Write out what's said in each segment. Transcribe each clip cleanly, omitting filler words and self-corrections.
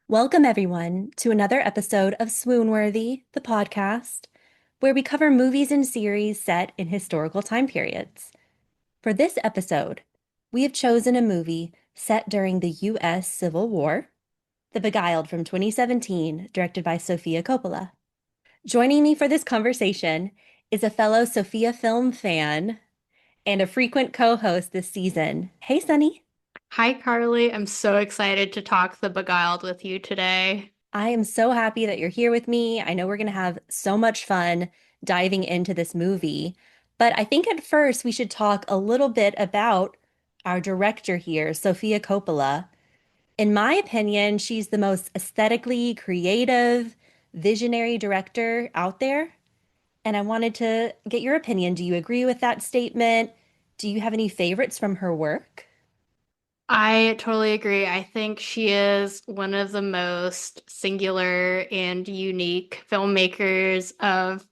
Welcome, everyone, to another episode of Swoon-Worthy, the podcast, where we cover movies and series set in historical time periods. For this episode, we have chosen a movie set during the U.S. Civil War, The Beguiled from 2017, directed by Sofia Coppola. Joining me for this conversation is a fellow Sofia film fan and a frequent co-host this season. Hey, Sunny. Hi, Carly. I'm so excited to talk The Beguiled with you today. I am so happy that you're here with me. I know we're going to have so much fun diving into this movie, but I think at first we should talk a little bit about our director here, Sofia Coppola. In my opinion, she's the most aesthetically creative, visionary director out there. And I wanted to get your opinion. Do you agree with that statement? Do you have any favorites from her work? I totally agree. I think she is one of the most singular and unique filmmakers of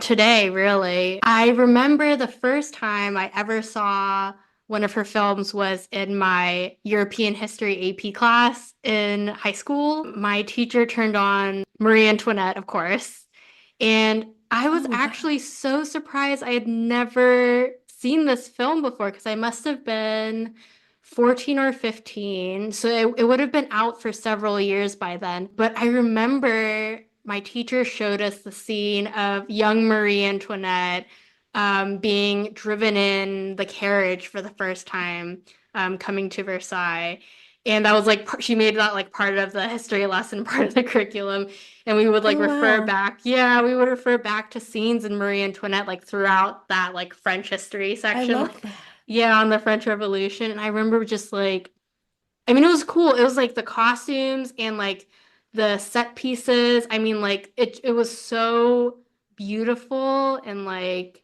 today, really. I remember the first time I ever saw one of her films was in my European history AP class in high school. My teacher turned on Marie Antoinette, of course, and I was Oh, wow. actually so surprised. I had never seen this film before because I must have been 14 or 15. So it would have been out for several years by then. But I remember my teacher showed us the scene of young Marie Antoinette being driven in the carriage for the first time, coming to Versailles. And that was like, she made that like part of the history lesson, part of the curriculum. And we would like Oh, refer wow. back, yeah, we would refer back to scenes in Marie Antoinette like throughout that like French history I section, love like that. yeah, on the French Revolution. And I remember just like, I mean, it was cool. It was like the costumes and like the set pieces. I mean, like it was so beautiful and like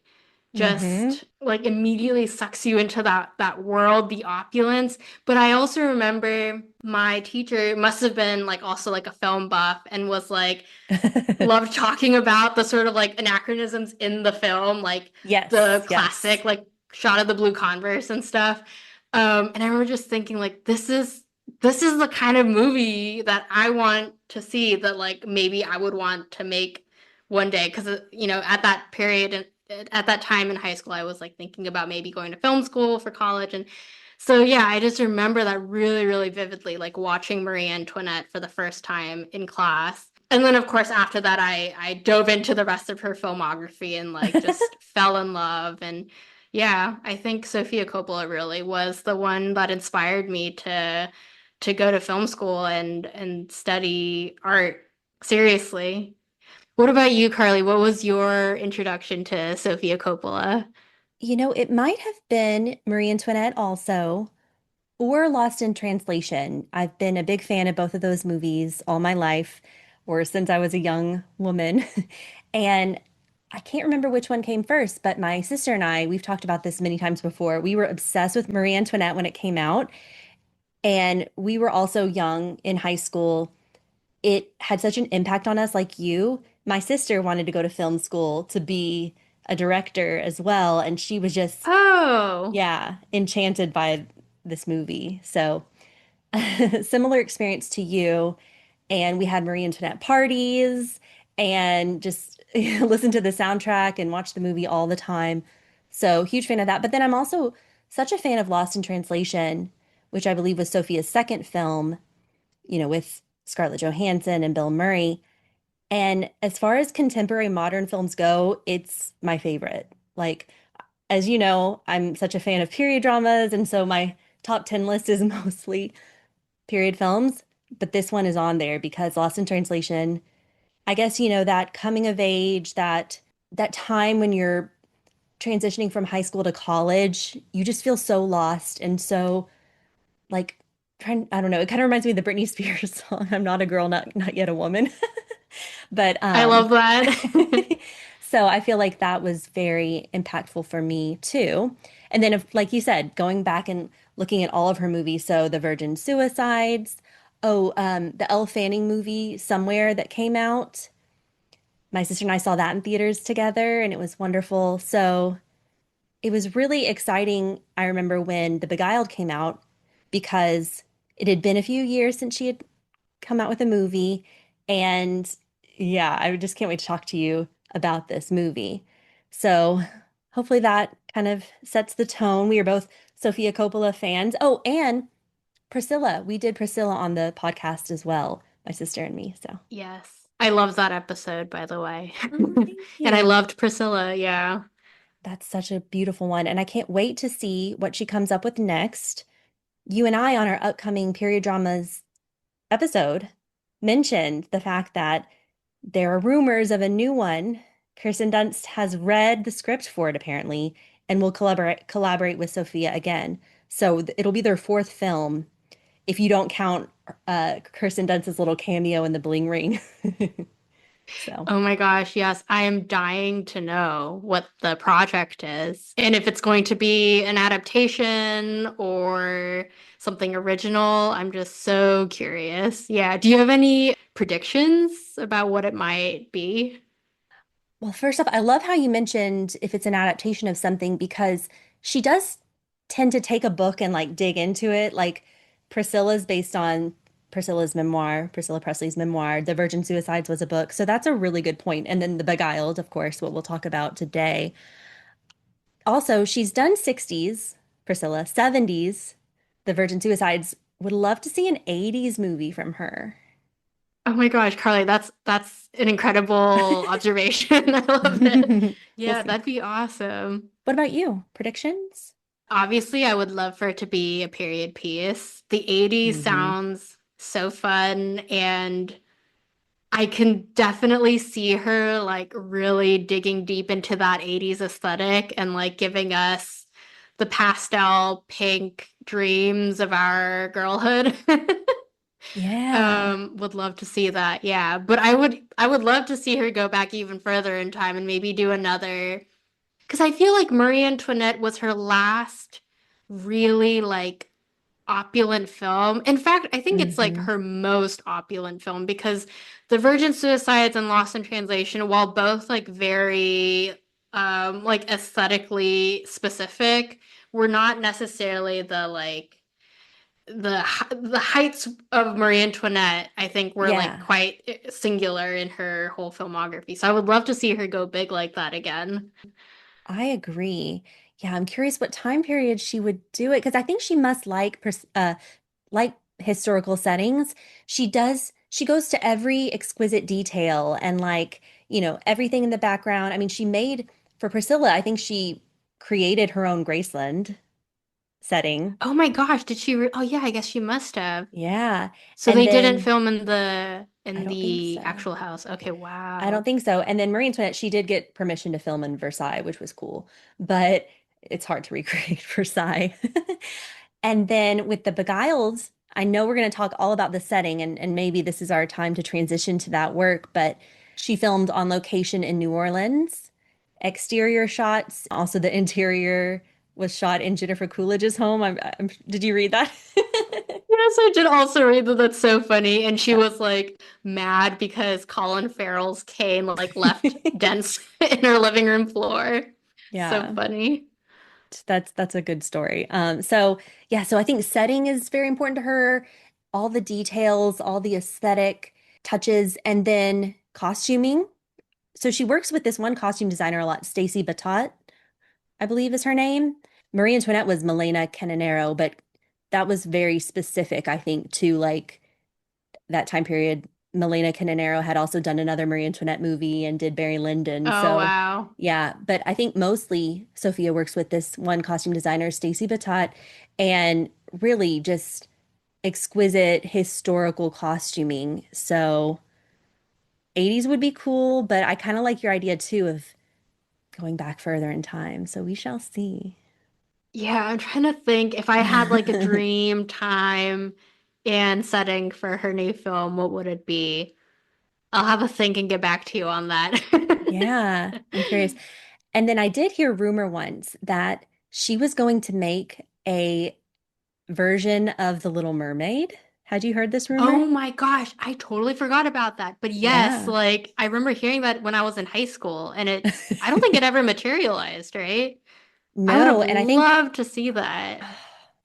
Mm-hmm. just like immediately sucks you into that world, the opulence. But I also remember my teacher must have been like also like a film buff and was like loved talking about the sort of like anachronisms in the film, like Yes, the yes. classic like shot of the blue Converse and stuff. And I remember just thinking like this is the kind of movie that I want to see that like maybe I would want to make one day because at that period and at that time in high school I was like thinking about maybe going to film school for college and so yeah, I just remember that really, really vividly, like watching Marie Antoinette for the first time in class. And then of course after that I dove into the rest of her filmography and like just fell in love and yeah, I think Sofia Coppola really was the one that inspired me to go to film school and study art seriously. What about you, Carly? What was your introduction to Sofia Coppola? It might have been Marie Antoinette also, or Lost in Translation. I've been a big fan of both of those movies all my life, or since I was a young woman. And I can't remember which one came first, but my sister and I, we've talked about this many times before. We were obsessed with Marie Antoinette when it came out, and we were also young in high school. It had such an impact on us, like you. My sister wanted to go to film school to be a director as well, and she was just, Oh. yeah, enchanted by this movie. So, similar experience to you. And we had Marie Antoinette parties and just listen to the soundtrack and watch the movie all the time. So, huge fan of that. But then I'm also such a fan of Lost in Translation, which I believe was Sophia's second film, with Scarlett Johansson and Bill Murray. And as far as contemporary modern films go, it's my favorite. Like, as you know, I'm such a fan of period dramas, and so my top 10 list is mostly period films, but this one is on there because Lost in Translation, I guess, that coming of age, that time when you're transitioning from high school to college, you just feel so lost and so like I don't know, it kind of reminds me of the Britney Spears song, I'm not a girl, not yet a woman. But I love that. so I feel like that was very impactful for me too. And then if, like you said, going back and looking at all of her movies, so The Virgin Suicides, the Elle Fanning movie Somewhere that came out. My sister and I saw that in theaters together and it was wonderful. So it was really exciting. I remember when The Beguiled came out because it had been a few years since she had come out with a movie. And yeah, I just can't wait to talk to you about this movie. So hopefully that kind of sets the tone. We are both Sofia Coppola fans. Oh, and Priscilla. We did Priscilla on the podcast as well, my sister and me. So, Yes. I love that episode, by the way. oh, thank And I you. loved Priscilla, yeah. That's such a beautiful one. And I can't wait to see what she comes up with next. You and I, on our upcoming period dramas episode, mentioned the fact that there are rumors of a new one. Kirsten Dunst has read the script for it apparently and will collaborate with Sophia again. So it'll be their fourth film if you don't count Kirsten Dunst's little cameo in the Bling Ring. So, Oh my gosh, yes. I am dying to know what the project is and if it's going to be an adaptation or something original. I'm just so curious. Yeah. Do you have any predictions about what it might be? well, first off, I love how you mentioned if it's an adaptation of something because she does tend to take a book and like dig into it. Like Priscilla's based on Priscilla's memoir, Priscilla Presley's memoir. The Virgin Suicides was a book. So that's a really good point. And then The Beguiled, of course, what we'll talk about today. Also, she's done 60s, Priscilla, 70s, The Virgin Suicides. Would love to see an 80s movie from her. Oh my gosh, Carly, that's an incredible observation. I love it. We'll Yeah, see. that'd be awesome. What about you? Predictions? Obviously, I would love for it to be a period piece. The 80s Hmm. sounds so fun, and I can definitely see her like really digging deep into that 80s aesthetic and like giving us the pastel pink dreams of our girlhood. Yeah. Would love to see that. Yeah, but I would love to see her go back even further in time and maybe do another because I feel like Marie Antoinette was her last really like opulent film. In fact, I think it's like Hmm. her most opulent film because The Virgin Suicides and Lost in Translation, while both like very like aesthetically specific, were not necessarily the like the heights of Marie Antoinette, I think, were like Yeah, quite singular in her whole filmography. So I would love to see her go big like that again. I agree. Yeah, I'm curious what time period she would do it because I think she must like historical settings. She goes to every exquisite detail and like, everything in the background. I mean, she made for Priscilla, I think she created her own Graceland setting. Oh my gosh, did she oh yeah, I guess she must have. Yeah. So And they didn't then film in the I in don't think the so. actual house. Okay, I don't wow. think so. And then Marie Antoinette, she did get permission to film in Versailles, which was cool, but it's hard to recreate Versailles. And then with the Beguiled, I know we're going to talk all about the setting, and maybe this is our time to transition to that work, but she filmed on location in New Orleans, exterior shots, also the interior was shot in Jennifer Coolidge's home. Did you read that? Yes, I did also read that. That's so funny. And she was like mad because Colin Farrell's cane like left dents in her living room floor. So Yeah. funny. That's a good story. So yeah, so I think setting is very important to her, all the details, all the aesthetic touches, and then costuming. So she works with this one costume designer a lot, Stacy Batot, I believe is her name. Marie Antoinette was Milena Canonero, but that was very specific, I think, to like that time period. Milena Canonero had also done another Marie Antoinette movie and did Barry Lyndon. Oh So, wow. yeah, but I think mostly Sophia works with this one costume designer, Stacy Batot, and really just exquisite historical costuming. So, 80s would be cool, but I kind of like your idea too of going back further in time. So, we shall see. Yeah, I'm trying to think if I had like a dream time and setting for her new film, what would it be? I'll have a think and get back to you on that. Yeah, I'm curious. And then I did hear rumor once that she was going to make a version of The Little Mermaid. Had you heard this rumor? Oh my gosh, I totally forgot about that. But yes, Yeah. like I remember hearing that when I was in high school, and I don't think it ever materialized, right? I would No, have and I think loved to see that.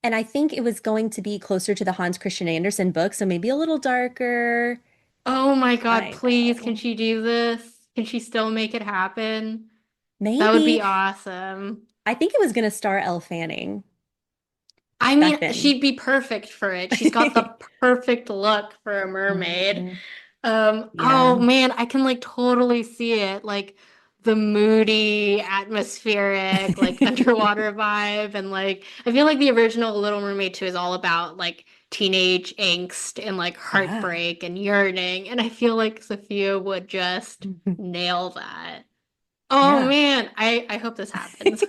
And I think it was going to be closer to the Hans Christian Andersen book, so maybe a little darker. Oh my God, I please, can know. she do this? Can she still make it happen? That would be Maybe. awesome. I think it was going to star Elle Fanning I back mean, then. she'd be perfect for it. She's got the perfect look for a mermaid. Mhm. Oh Yeah. man, I can like totally see it. Like the moody, atmospheric, like underwater vibe. And like, I feel like the original Little Mermaid 2 is all about like teenage angst and like Yeah. heartbreak and yearning. And I feel like Sophia would just Mhm. nail that. Oh Yeah. man, I hope this happens.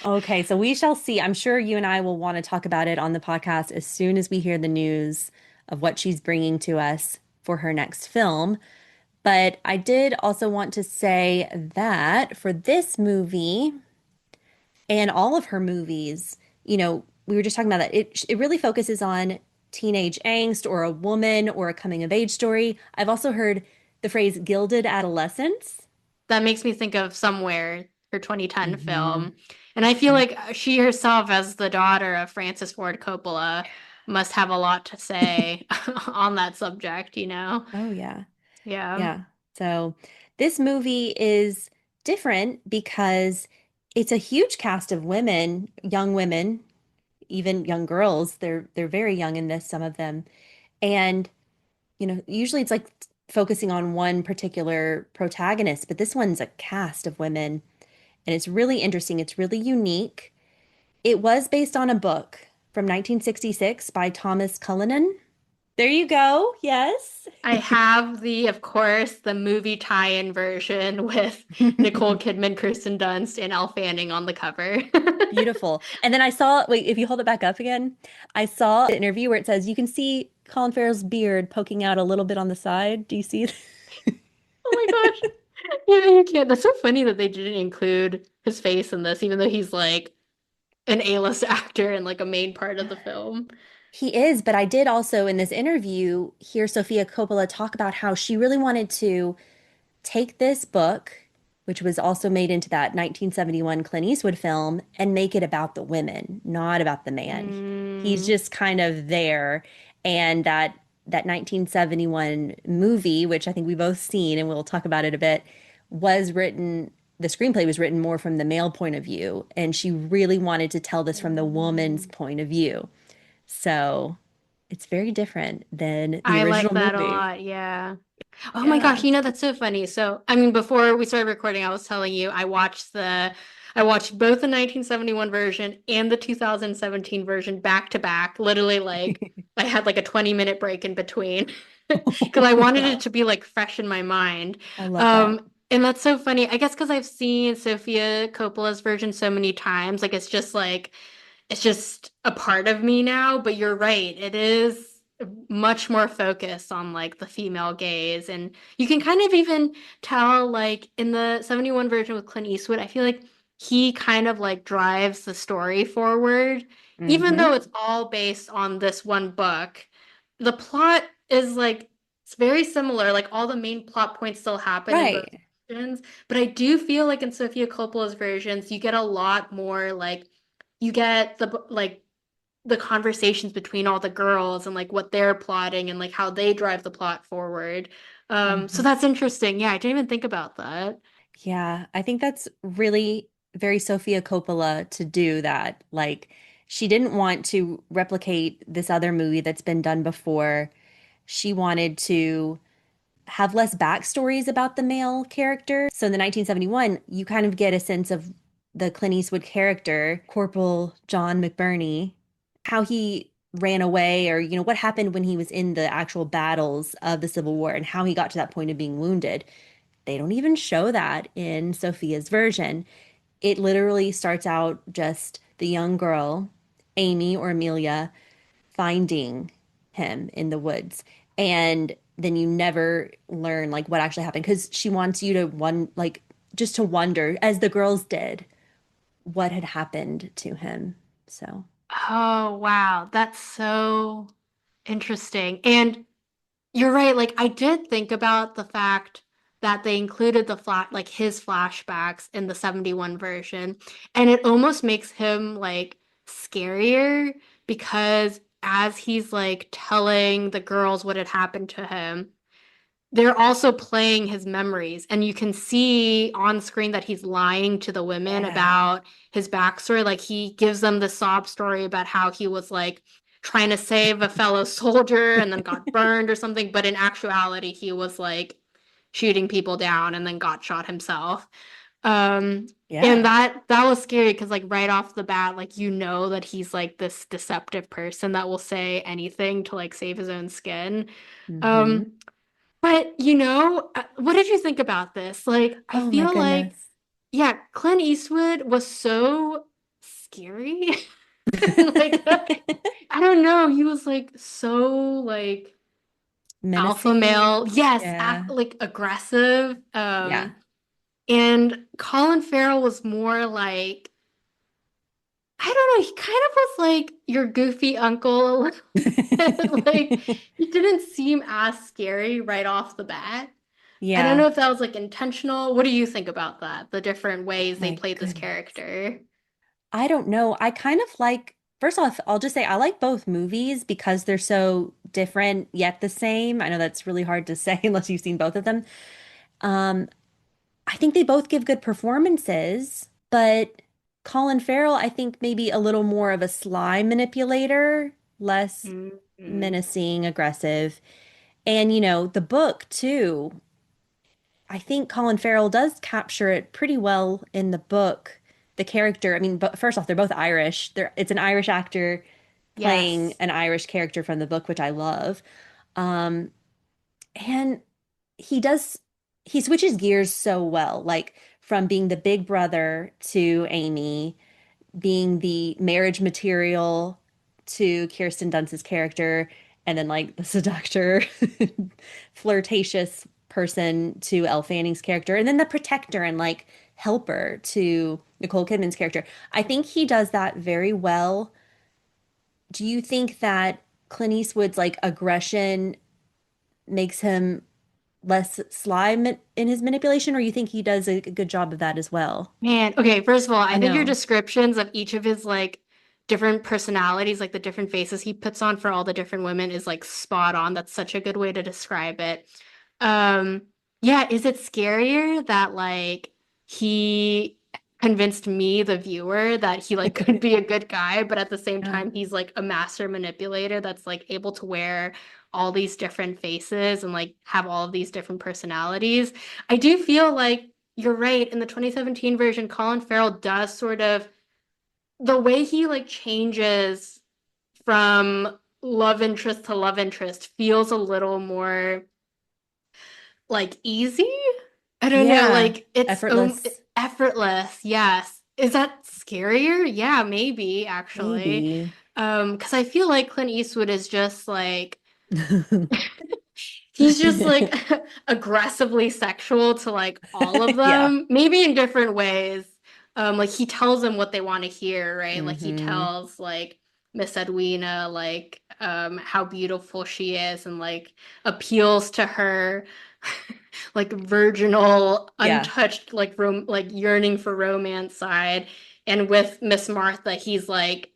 Okay, so we shall see. I'm sure you and I will want to talk about it on the podcast as soon as we hear the news of what she's bringing to us for her next film. But I did also want to say that for this movie and all of her movies, we were just talking about that. It really focuses on teenage angst or a woman or a coming of age story. I've also heard the phrase gilded adolescence. That makes me think of Somewhere, her 2010 Hmm. film. And I feel like she herself, as the daughter of Francis Ford Coppola, must have a lot to say on that subject, you know? Oh, yeah. Yeah. Yeah. So this movie is different because it's a huge cast of women, young women, even young girls. They're very young in this, some of them. And, usually it's like focusing on one particular protagonist, but this one's a cast of women, and it's really interesting. It's really unique. It was based on a book from 1966 by Thomas Cullinan. There you go. Yes. I have of course, the movie tie-in version with Nicole Kidman, Kirsten Dunst, and Elle Fanning on the cover. Beautiful. And then I saw, wait, if you hold it back up again, I saw an interview where it says you can see Colin Farrell's beard poking out a little bit on the side. Do you see it? Oh my gosh. Yeah, you can't. That's so funny that they didn't include his face in this, even though he's like an A-list actor and like a main part of the film. He is, but I did also in this interview hear Sofia Coppola talk about how she really wanted to take this book, which was also made into that 1971 Clint Eastwood film, and make it about the women, not about the man. He's Mm. just kind of there. And that 1971 movie, which I think we both seen, and we'll talk about it a bit, was written, the screenplay was written more from the male point of view. And she really wanted to tell this from the woman's point of view. So it's very different than the I like original that a movie. lot. Yeah. Oh my gosh, Yeah. you know that's so funny. So, I mean, before we started recording, I was telling you I watched both the 1971 version and the 2017 version back to back. Literally, like I had like a 20-minute break in between because I wanted it Wow. to be like fresh in my mind. I love that. And that's so funny. I guess because I've seen Sofia Coppola's version so many times, like it's just a part of me now, but you're right. It is much more focused on like the female gaze. And you can kind of even tell like in the 71 version with Clint Eastwood, I feel like he kind of like drives the story forward, even though Hmm. it's all based on this one book. The plot is like it's very similar. Like all the main plot points still happen in both Right. versions, but I do feel like in Sofia Coppola's versions, you get a lot more like you get the conversations between all the girls and like what they're plotting and like how they drive the plot forward. So Hmm. that's interesting. Yeah, I didn't even think about that. Yeah, I think that's really very Sofia Coppola to do that. Like, she didn't want to replicate this other movie that's been done before. She wanted to have less backstories about the male character. So in the 1971, you kind of get a sense of the Clint Eastwood character, Corporal John McBurney, how he ran away or, what happened when he was in the actual battles of the Civil War and how he got to that point of being wounded. They don't even show that in Sophia's version. It literally starts out just the young girl, Amy or Amelia, finding him in the woods. And then you never learn like what actually happened because she wants you to just to wonder, as the girls did, what had happened to him. So, Oh, wow. That's so interesting. And you're right. Like I did think about the fact that they included his flashbacks in the 71 version, and it almost makes him like scarier because as he's like telling the girls what had happened to him, they're also playing his memories. And you can see on screen that he's lying to the women Yeah. about his backstory. Like he gives them the sob story about how he was like trying to save a fellow soldier and then got burned or something. But in actuality, he was like shooting people down and then got shot himself. Um, and Yeah. that was scary because like right off the bat, like you know that he's like this deceptive person that will say anything to like save his own skin. Hmm. Um, but what did you think about this? Like, I Oh my feel like, goodness. yeah, Clint Eastwood was so scary. Like, I don't know, he was like so like alpha male. Menacing. Yes, Yeah. like aggressive. Yeah. And Colin Farrell was more like, I don't know, he kind of was like your goofy uncle a little bit. Like, he didn't seem as scary right off the bat. I don't Yeah. know if that was like intentional. What do you think about that? The different Oh ways they my played this goodness. character. I don't know. I kind of like, first off, I'll just say I like both movies because they're so different yet the same. I know that's really hard to say unless you've seen both of them. Um, I think they both give good performances, but Colin Farrell, I think maybe a little more of a sly manipulator, less Mm-hmm. menacing, aggressive. And, the book too. I think Colin Farrell does capture it pretty well in the book. The character, I mean, but first off, they're both Irish. It's an Irish actor playing Yes. an Irish character from the book, which I love. Um, and he does, he switches gears so well, like from being the big brother to Amy, being the marriage material to Kirsten Dunst's character, and then like the seductor, flirtatious person to Elle Fanning's character, and then the protector and like helper to Nicole Kidman's character. I think he does that very well. Do you think that Clint Eastwood's like aggression makes him less sly in his manipulation, or you think he does a good job of that as well? Man, okay, first of all, I I think your know. descriptions of each of his like different personalities, like the different faces he puts on for all the different women is like spot on. That's such a good way to describe it. Um, yeah, is it scarier that like he convinced me, the viewer, that he like could be a good guy, but at the same Yeah. time he's like a master manipulator that's like able to wear all these different faces and like have all of these different personalities. I do feel like you're right. In the 2017 version, Colin Farrell does sort of the way he like changes from love interest to love interest feels a little more like easy. I don't know, Yeah. like it's Effortless. effortless. Yes. Is that scarier? Yeah, maybe actually. Maybe. Because I feel like Clint Eastwood is just like he's just like aggressively sexual to like all of Yeah. them, maybe in different ways. Like he tells them what they want to hear, right? Like he Hmm. tells like Miss Edwina like how beautiful she is and like appeals to her like virginal, Yeah. untouched, like yearning for romance side. And with Miss Martha, he's like,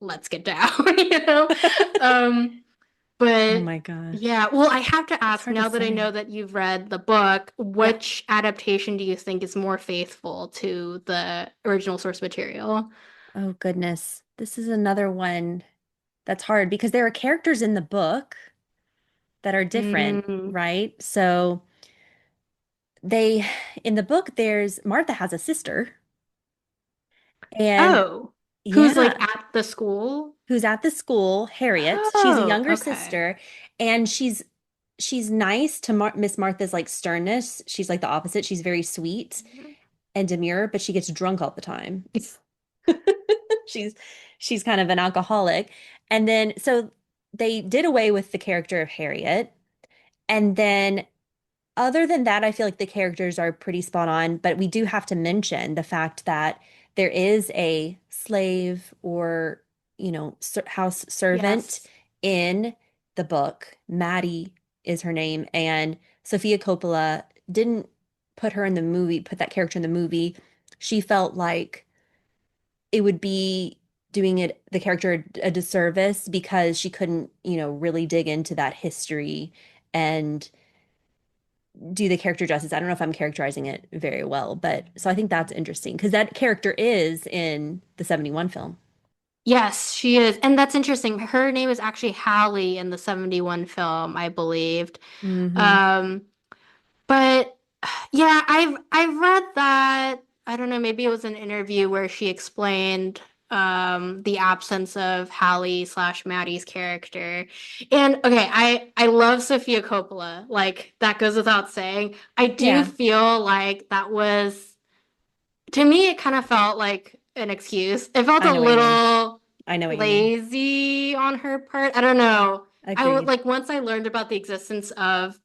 let's get down, you know? Um, Oh but my gosh. yeah, well, I have to It's ask hard to now that I know say. that you've read the book, Yeah. which adaptation do you think is more faithful to the original source material? Oh goodness. This is another one that's hard because there are characters in the book that are different, Mm. right? So they, in the book, there's Martha has a sister, and Oh, who's like yeah, at the school? who's at the school, Harriet. She's a Oh, younger okay. sister, and she's nice to Miss Martha's like sternness. She's like the opposite. She's very sweet and demure, but she gets drunk all the time. She's she's kind of an alcoholic. And then so they did away with the character of Harriet. And then other than that, I feel like the characters are pretty spot on, but we do have to mention the fact that there is a slave or, house servant Yes. in the book. Maddie is her name, and Sofia Coppola didn't put that character in the movie. She felt like it would be doing it the character a disservice because she couldn't, really dig into that history and do the character justice. I don't know if I'm characterizing it very well, but so I think that's interesting because that character is in the 71 film. Yes, she is. And that's interesting. Her name is actually Hallie in the 71 film, I believed. Hmm. Um, but yeah, I've read that. I don't know, maybe it was an interview where she explained the absence of Hallie slash Maddie's character. And okay, I love Sofia Coppola. Like that goes without saying. I do Yeah, feel like that was to me it kind of felt like an excuse. It felt I a know what you mean. little I know what you mean. lazy on her part. I don't know. I would Agreed. like once I learned about the existence of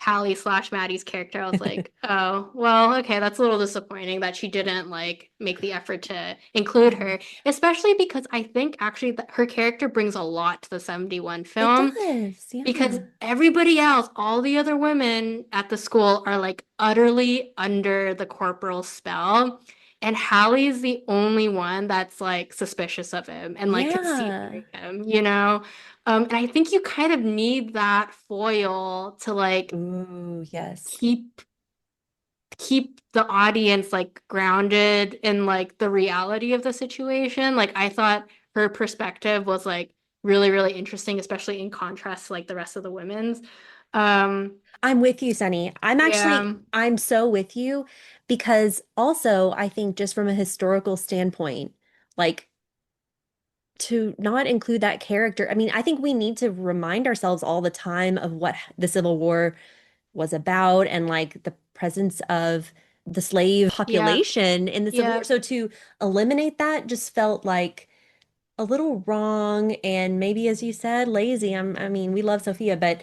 Hallie slash Maddie's character, I was like, oh, well, okay, that's a little disappointing that she didn't like make the effort to include Yeah, her, especially because I think actually that her character brings a lot to the 71 it film does. because Yeah. everybody else, all the other women at the school are like utterly under the corporal spell. And Hallie's the only one that's like suspicious of him and like can see through Yeah. him, you know? And I think you kind of need that foil to like Ooh, yes. keep keep the audience like grounded in like the reality of the situation. Like I thought her perspective was like really, really interesting, especially in contrast to like the rest of the women's. Um, I'm with you, Sunny. yeah, I'm so with you because also I think just from a historical standpoint, like to not include that character, I mean, I think we need to remind ourselves all the time of what the Civil War was about and like the presence of the slave yeah, population in the Civil War. yeah, So to eliminate that just felt like a little wrong and maybe, as you said, lazy. I mean, we love Sophia, but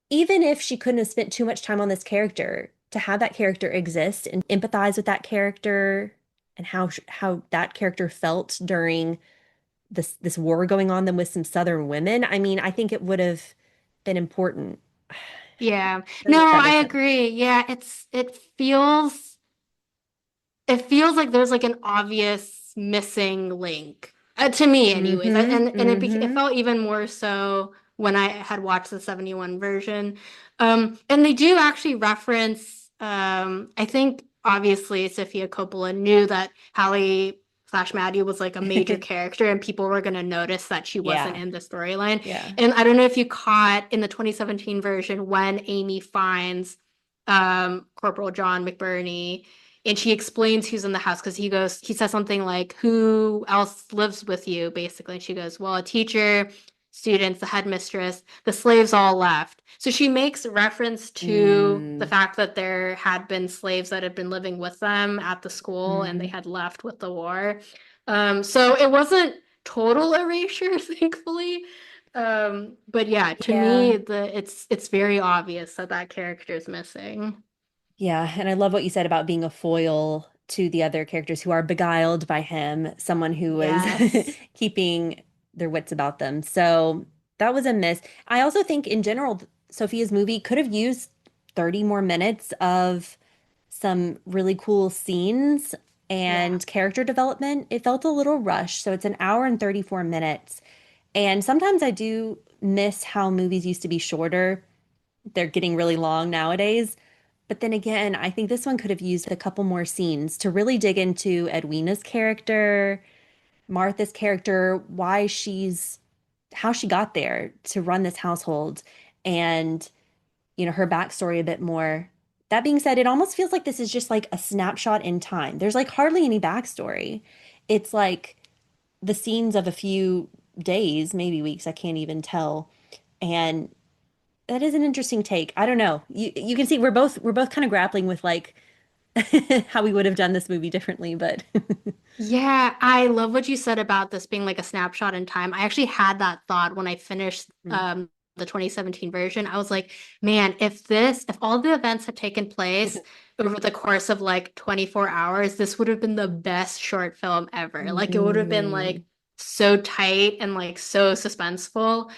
even if she couldn't have spent too much time on this character, to have that character exist and empathize with that character and how that character felt during this war going on then with some Southern women, I mean, I think it would have been important. I yeah. don't No, know if that I makes sense. agree. Yeah, it feels like there's like an obvious missing link to me anyways. Mm-hmm. It Mm-hmm. felt even more so when I had watched the 71 version. And they do actually reference I think obviously Sofia Coppola knew that Hallie slash Maddie was like a major character and people were going to notice that she wasn't Yeah. in the storyline. Yeah. And I don't know if you caught in the 2017 version when Amy finds Corporal John McBurney and she explains who's in the house because he says something like, who else lives with you, basically. And she goes, well, a teacher, students, the headmistress, the slaves all left. So she makes reference to the Mm. fact that there had been slaves that had been living with them at the school and they Mm. had left with the war. So it wasn't total erasure, thankfully. But yeah, to me, Yeah. it's very obvious that that character is missing. Yeah, and I love what you said about being a foil to the other characters who are beguiled by him, someone who is Yes. keeping their wits about them. So that was a miss. I also think in general, Sophia's movie could have used 30 more minutes of some really cool scenes Yeah. and character development. It felt a little rushed, so it's an hour and 34 minutes. And sometimes I do miss how movies used to be shorter. They're getting really long nowadays. But then again, I think this one could have used a couple more scenes to really dig into Edwina's character, Martha's character, how she got there to run this household, and, her backstory a bit more. That being said, it almost feels like this is just like a snapshot in time. There's like hardly any backstory. It's like the scenes of a few days, maybe weeks, I can't even tell. And that is an interesting take. I don't know. You can see we're both kind of grappling with like how we would have done this movie differently, but Yeah, I love what you said about this being like a snapshot in time. I actually had that thought when I finished the 2017 version. I was like, man, if all the events had taken place over the course of like 24 hours, this would have been the best short film ever. Like it would have been Mm, like so tight and like so suspenseful.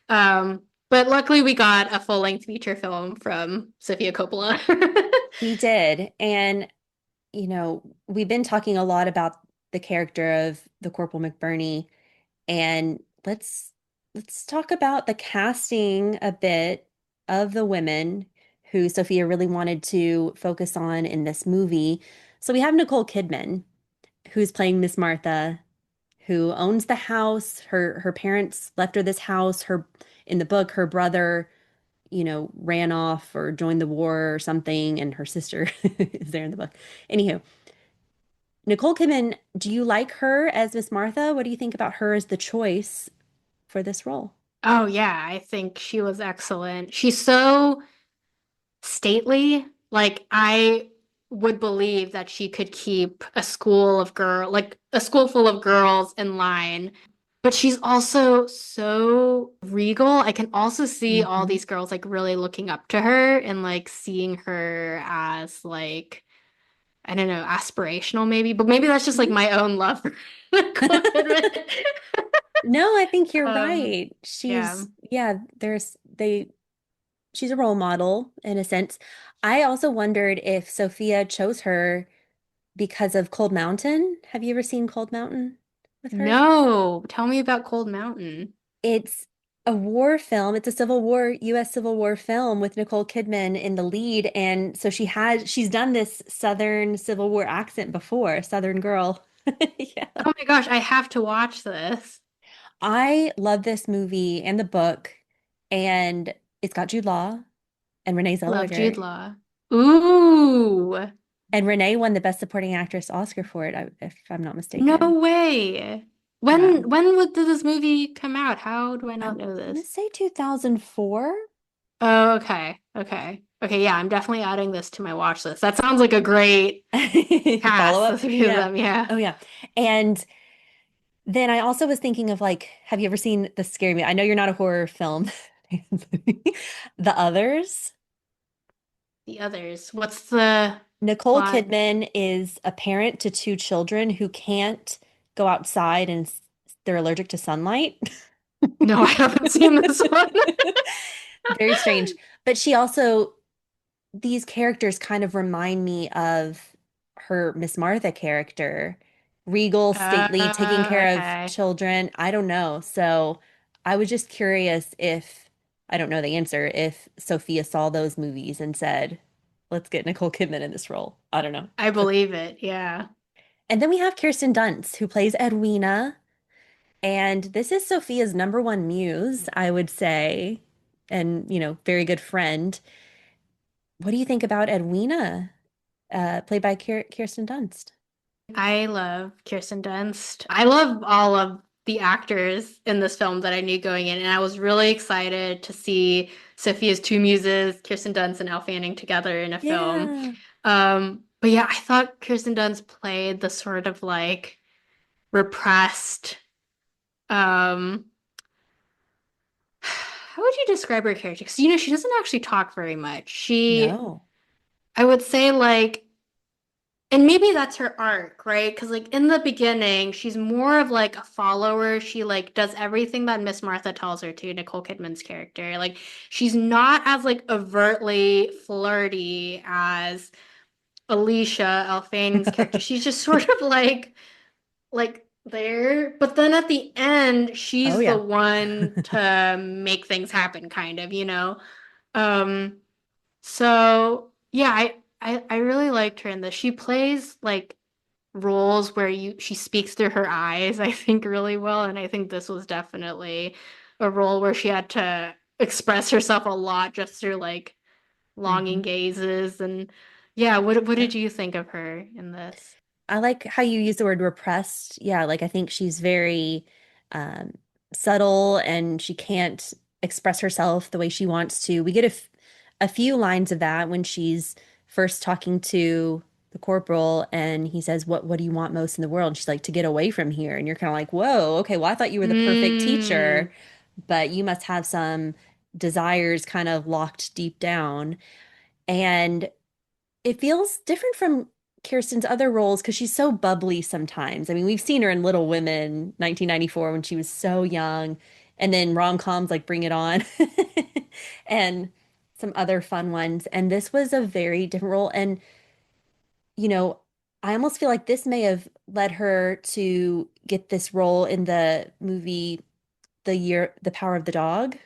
But luckily we got a full-length feature film from Sofia Coppola. we did. And, we've been talking a lot about the character of the Corporal McBurney, and let's talk about the casting a bit of the women who Sophia really wanted to focus on in this movie. So we have Nicole Kidman, who's playing Miss Martha, who owns the house. Her parents left her this house. Her in the book, her brother, ran off or joined the war or something, and her sister is there in the book. Anywho, Nicole Kidman, do you like her as Miss Martha? What do you think about her as the choice for this role? Oh yeah, I think she was excellent. She's so stately. Like I would believe that she could keep like a school full of girls in line. But she's also so regal. I can also see all Hmm. these girls like really looking up to her and like seeing her as like I don't know, aspirational maybe, but maybe that's just like my own love for Nicole Kidman. No, I think you're Um, right. yeah. Yeah, she's a role model in a sense. I also wondered if Sophia chose her because of Cold Mountain. Have you ever seen Cold Mountain with her? No, tell me about Cold Mountain. It's a war film. It's a Civil War, US Civil War film with Nicole Kidman in the lead. And so she's done this Southern Civil War accent before, Southern girl. Yeah. Oh my gosh, I have to watch this. I love this movie and the book, and it's got Jude Law and Renee Love Jude Zellweger. Law. Ooh, And Renee won the Best Supporting Actress Oscar for it, if I'm not no mistaken. way. Yeah. Did this movie come out? How do I I not know want to this? say 2004. Oh, okay. Okay. Okay, yeah, I'm definitely adding this to my watch list. That sounds like a great Follow cast, the up. three of Yeah. them, yeah. Oh, yeah. And then I also was thinking of like, have you ever seen the scary movie? I know you're not a horror film. The Others. The others. What's the Nicole plot? Kidman is a parent to two children who can't go outside and they're allergic to sunlight. No, I haven't seen this one. Very strange. But she also, these characters kind of remind me of her Miss Martha character, regal, stately, taking care of Okay. children. I don't know. So I was just curious if, I don't know the answer, if Sophia saw those movies and said, let's get Nicole Kidman in this role. I don't know. I But, believe it. Yeah. and then we have Kirsten Dunst, who plays Edwina. And this is Sophia's number one muse, I would say, and, very good friend. What do you think about Edwina, played by Kirsten Dunst? I love Kirsten Dunst. I love all of the actors in this film that I knew going in, and I was really excited to see Sophia's two muses, Kirsten Dunst and Elle Fanning, together in a film. Yeah. But yeah, I thought Kirsten Dunst played the sort of like repressed, um, how would you describe her character? Because she doesn't actually talk very much. No. I would say like and maybe that's her arc, right? Because like in the beginning, she's more of like a follower. She like does everything that Miss Martha tells her to, Nicole Kidman's character. Like she's not as like overtly flirty as Alicia, Elle Fanning's character. She's just sort of like there. But then at the end, Oh, she's the yeah. one to make things happen, kind of, you know? Um, so yeah, I really liked her in this. She plays like roles where you she speaks through her eyes, I think, really well. And I think this was definitely a role where she had to express herself a lot just through like longing Hmm. gazes. And yeah, what Yeah. did you think of her in this? I like how you use the word repressed. Yeah, like I think she's very um, subtle and she can't express herself the way she wants to. We get a few lines of that when she's first talking to the corporal and he says, what do you want most in the world? And she's like, to get away from here. And you're kind of like, whoa, okay, well, I thought you were the perfect teacher, Mm, but you must have some desires kind of locked deep down. And it feels different from Kirsten's other roles because she's so bubbly sometimes. I mean, we've seen her in Little Women, 1994, when she was so young, and then rom-coms like Bring It On and some other fun ones. And this was a very different role. And, you know, I almost feel like this may have led her to get this role in the movie The Power of the Dog.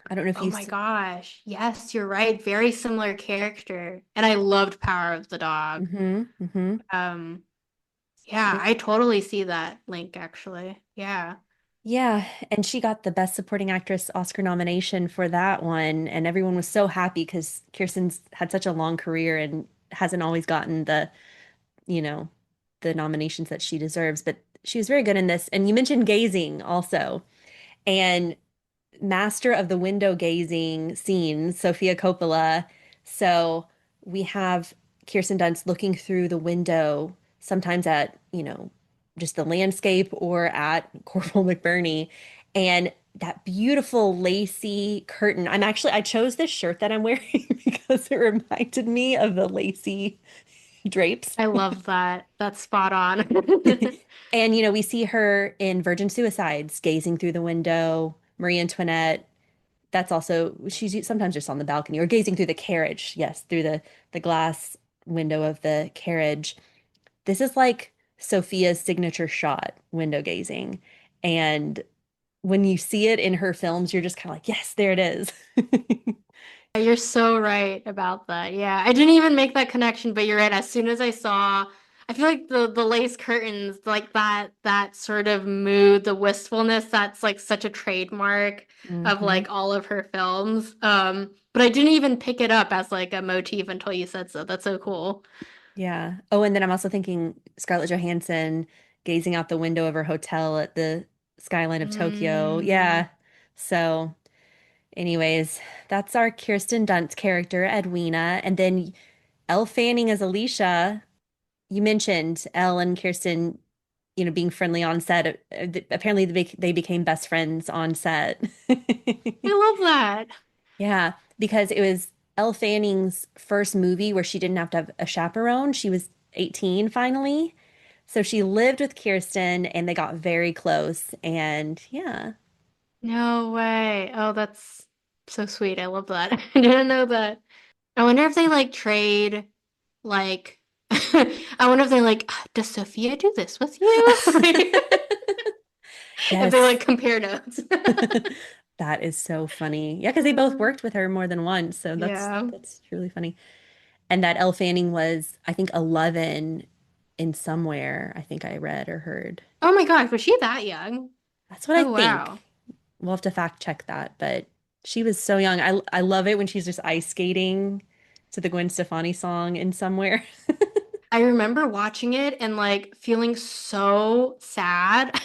I don't know if Oh you've my gosh. Yes, you're right. Very similar character. And I loved Power of the Dog. mm-hmm. Um, yeah, I totally see that link actually. Yeah. Yeah, and she got the Best Supporting Actress Oscar nomination for that one, and everyone was so happy because Kirsten's had such a long career and hasn't always gotten you know, the nominations that she deserves, but she was very good in this. And you mentioned gazing also, and master of the window gazing scenes, Sofia Coppola. So we have Kirsten Dunst looking through the window, sometimes at, just the landscape or at Corporal McBurney. And that beautiful lacy curtain. I chose this shirt that I'm wearing because it reminded me of the lacy drapes. I love that. That's spot on. And, we see her in Virgin Suicides gazing through the window, Marie Antoinette. That's also, she's sometimes just on the balcony or gazing through the carriage. Yes, through the glass window of the carriage. This is like Sophia's signature shot, window gazing. And when you see it in her films, you're just kind of like, yes, there it is. You're so right about that. Yeah, I didn't even make that connection, but you're right. As soon as I saw, I feel like the lace curtains, like that sort of mood, the wistfulness, that's like such a trademark of hmm like all of her films. But I didn't even pick it up as like a motif until you said so. That's so cool. Yeah. Oh, and then I'm also thinking Scarlett Johansson gazing out the window of her hotel at the skyline of Tokyo. Mm. Yeah. So, anyways, that's our Kirsten Dunst character, Edwina. And then Elle Fanning as Alicia. You mentioned Elle and Kirsten, being friendly on set. Apparently, they became best friends on set. I love that. Yeah, because it was Elle Fanning's first movie where she didn't have to have a chaperone. She was 18 finally. So she lived with Kirsten and they got very close. And yeah. No way. Oh, that's so sweet. I love that. I didn't know that. I wonder if they like trade, like, I wonder if they're like, does Sophia do this with you? If they like Yes. compare notes. That is so funny. Yeah, because they both Uh, worked with her more than once. So that's yeah. that's truly funny. And that Elle Fanning was, I think, 11 in somewhere, I think I read or heard. Oh my gosh, was she that young? That's what I Oh think. wow. We'll have to fact check that, but she was so young. I love it when she's just ice skating to the Gwen Stefani song in somewhere. I remember watching it and like feeling so sad.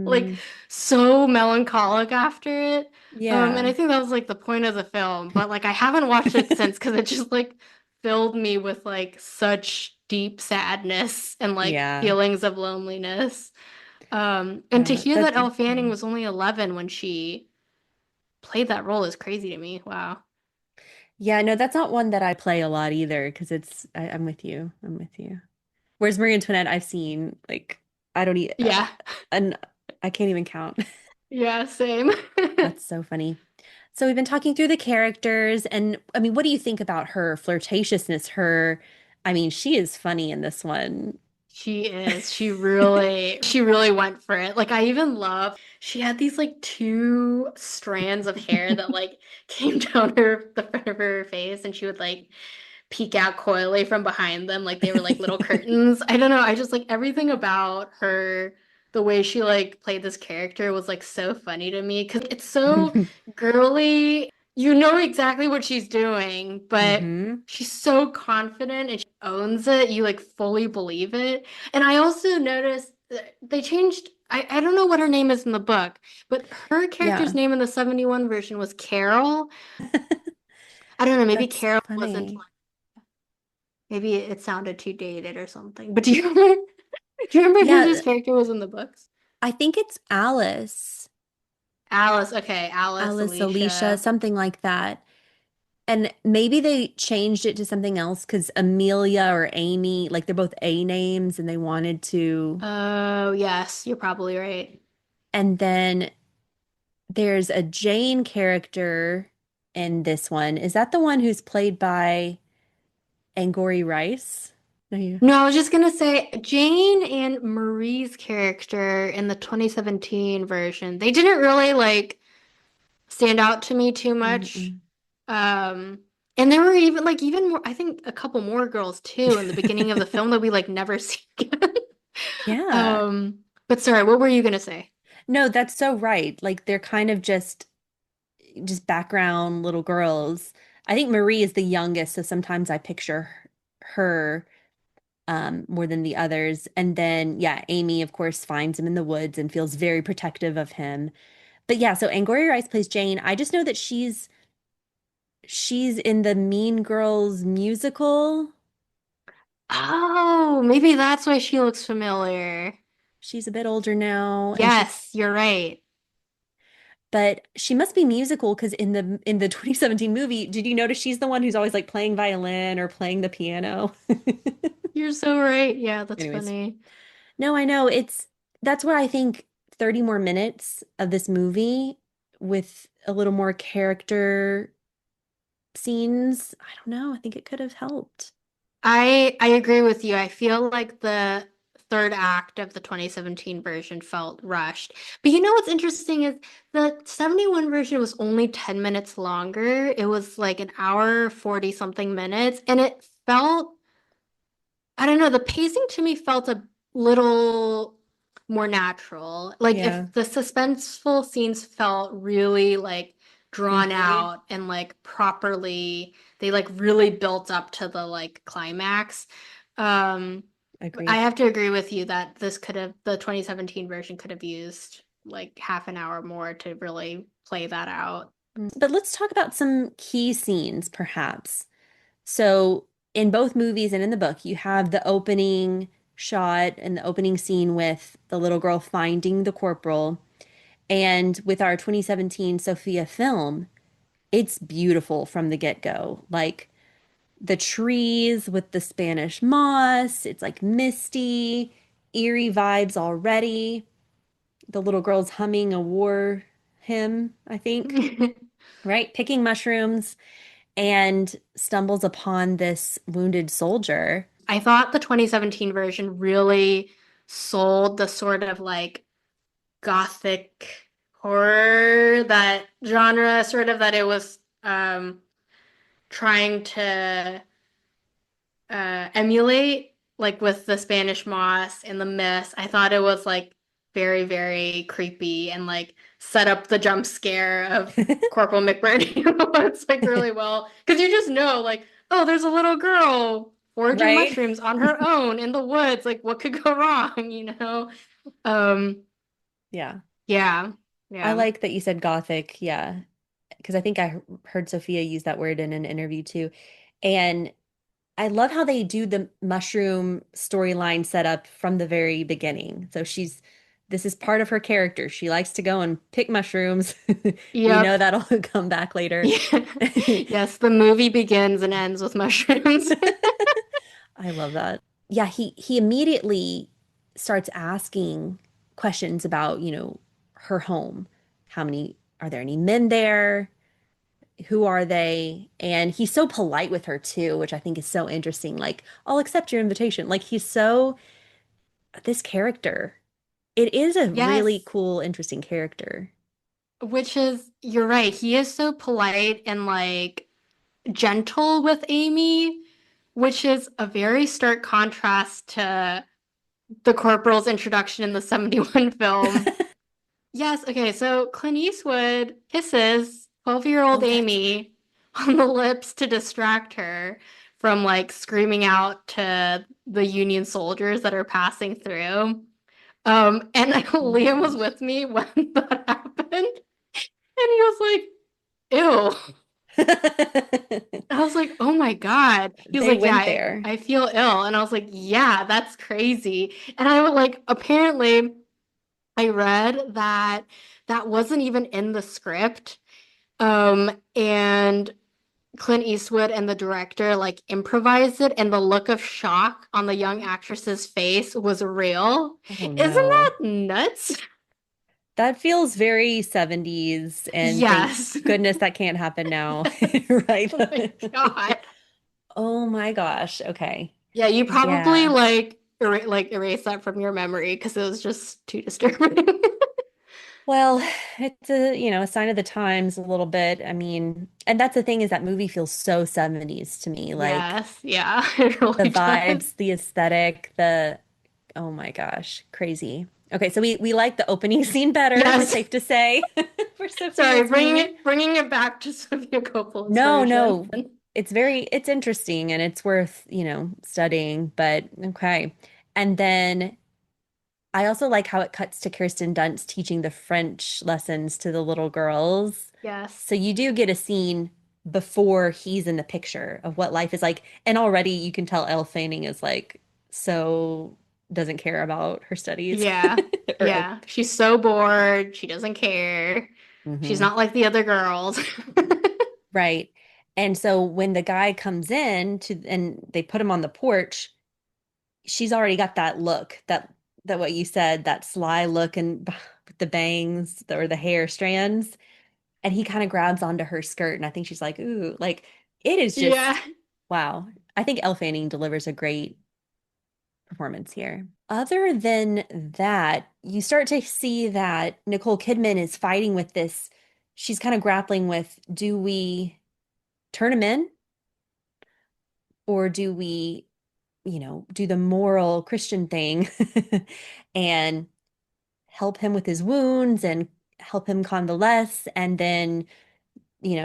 Like Mm, so melancholic after it. And yeah. I think that was like the point of the film, but like I haven't watched it since because it just like filled me with like such deep sadness and like Yeah. feelings of loneliness. And to Yeah. hear That that Elle Fanning was only 11 when she played that role is crazy to me. Wow. Yeah, no, that's not one that I play a lot either because I'm with you. I'm with you. Whereas Marie Antoinette, I've seen like I don't eat Yeah. and I can't even count. Yeah, same. That's so funny. So we've been talking through the characters, and I mean, what do you think about her flirtatiousness? I mean, she is funny in this one. She is. She really went for it. Like I even love she had these like two strands of hair that like came down the front of her face and she would like peek out coyly from behind them like they were like little curtains. I don't know. I just like everything about her, the way she like played this character was like so funny to me because it's so girly. You know exactly what she's doing, but hmm she's so confident and she owns it. You like fully believe it. And I also noticed that they changed. I don't know what her name is in the book, but her character's Yeah, name in the 71 version was Carol. I don't know, maybe that's Carol wasn't funny. maybe it sounded too dated or something. But do you remember, do you remember who this Yeah, character was in the books? I think it's Alice, Alice. Okay, Alice, Alice, Alicia, Alicia. something like that. And maybe they changed it to something else because Amelia or Amy, like they're both A names and they wanted to. Oh, yes, you're probably right. And then there's a Jane character in this one. Is that the one who's played by Angourie Rice? No, you. No, I was just gonna say Jane and Marie's character in the 2017 version, they didn't really like stand out to me too much. Mm-mm. Um, and there were even more, I think a couple more girls too in the beginning of the film that we like never see again. Yeah. But sorry, what were you gonna say? No, that's so right. Like they're kind of just background little girls. I think Marie is the youngest, so sometimes I picture her more than the others. And then yeah, Amy of course finds him in the woods and feels very protective of him. But yeah, so Angourie Rice plays Jane. I just know that she's in the Mean Girls musical. Oh, maybe that's why she looks familiar. She's a bit older now, and she Yes, you're right. but she must be musical because in the 2017 movie, did you notice she's the one who's always like playing violin or playing the piano? You're so right. Yeah, that's Anyways, funny. no, I know that's what I think 30 more minutes of this movie with a little more character scenes. I don't know. I think it could have helped. I agree with you. I feel like the third act of the 2017 version felt rushed. But you know what's interesting is the 71 version was only 10 minutes longer. It was like an hour, 40 something minutes, and it felt I don't know, the pacing to me felt a little more natural. Like Yeah. if the suspenseful scenes felt really like drawn Hmm. out and like properly, they like really built up to the like climax. Um, I Agreed. have to agree with you that the 2017 version could have used like half an hour more to really play that out. But let's talk about some key scenes, perhaps. So, in both movies and in the book, you have the opening shot and the opening scene with the little girl finding the corporal. And with our 2017 Sophia film, it's beautiful from the get-go. Like the trees with the Spanish moss, it's like misty, eerie vibes already. The little girl's humming a war hymn, I think, right? Picking mushrooms and stumbles upon this wounded soldier. I thought the 2017 version really sold the sort of like gothic horror, that genre, sort of that it was trying to emulate, like with the Spanish moss and the mist. I thought it was like very, very creepy and like set up the jump scare of Corporal McBurney. It's like really well because you just know like, oh, there's a little girl foraging Right? mushrooms on her own in the woods. Like, what could go wrong, you know? Um, Yeah. yeah, I yeah. like that you said gothic. Yeah. Because I think I heard Sophia use that word in an interview too. And I love how they do the mushroom storyline setup from the very beginning. So this is part of her character. She likes to go and pick mushrooms. We Yep. know that'll come back later. Yeah. Yes, the movie begins and ends with mushrooms. I love that. Yeah, he immediately starts asking questions about, her home. How many are there any men there? Who are they? And he's so polite with her too, which I think is so interesting. Like, I'll accept your invitation. Like he's so this character. It is a really Yes, cool, interesting character. which is, you're right. He is so polite and like gentle with Amy, which is a very stark contrast to the Corporal's introduction in the 71 film. Yes, okay, so Clint Eastwood kisses 12-year-old Oh, that's right. Amy on the lips to distract her from like screaming out to the Union soldiers that are passing through. And Oh my Liam was gosh. with me when that happened, and he was like, "Ew." I was like, "Oh my God." He was They like, "Yeah, went there. I feel ill." And I was like, "Yeah, that's crazy." And I would like apparently I read that that wasn't even in the script. And Clint Eastwood and the director like improvised it, and the look of shock on the young actress's face was real. Oh Isn't that no. nuts? That feels very 70s, and thank Yes. goodness that can't happen now. Yes. Right? Oh my God. Oh my gosh. Okay. Yeah, you probably Yeah. like erase that from your memory because it was just too disturbing. Well, it's a sign of the times a little bit. I mean, and that's the thing is that movie feels so 70s to me. Like Yes, yeah, it the really does. vibes, the aesthetic, oh my gosh, crazy. Okay, so we like the opening scene better, we're Yes. safe to say, for Sorry, Sophia's bringing movie. it back to Sofia Coppola's No, version. no, it's interesting and it's worth, studying, but okay. And then I also like how it cuts to Kirsten Dunst teaching the French lessons to the little girls. Yes. So you do get a scene before he's in the picture of what life is like. And already you can tell Elle Fanning is like so doesn't care about her studies. Yeah. Or Yeah. She's so bored. She doesn't care. She's Mhm. not like the other girls. Right. And so when the guy comes in to and they put him on the porch, she's already got that look, that what you said, that sly look and with the bangs or the hair strands. And he kind of grabs onto her skirt, and I think she's like, ooh, like it is Yeah. just wow. I think Elle Fanning delivers a great performance here. Other than that, you start to see that Nicole Kidman is fighting with this. She's kind of grappling with, do we turn him in or do we, do the moral Christian thing and help him with his wounds and help him convalesce and then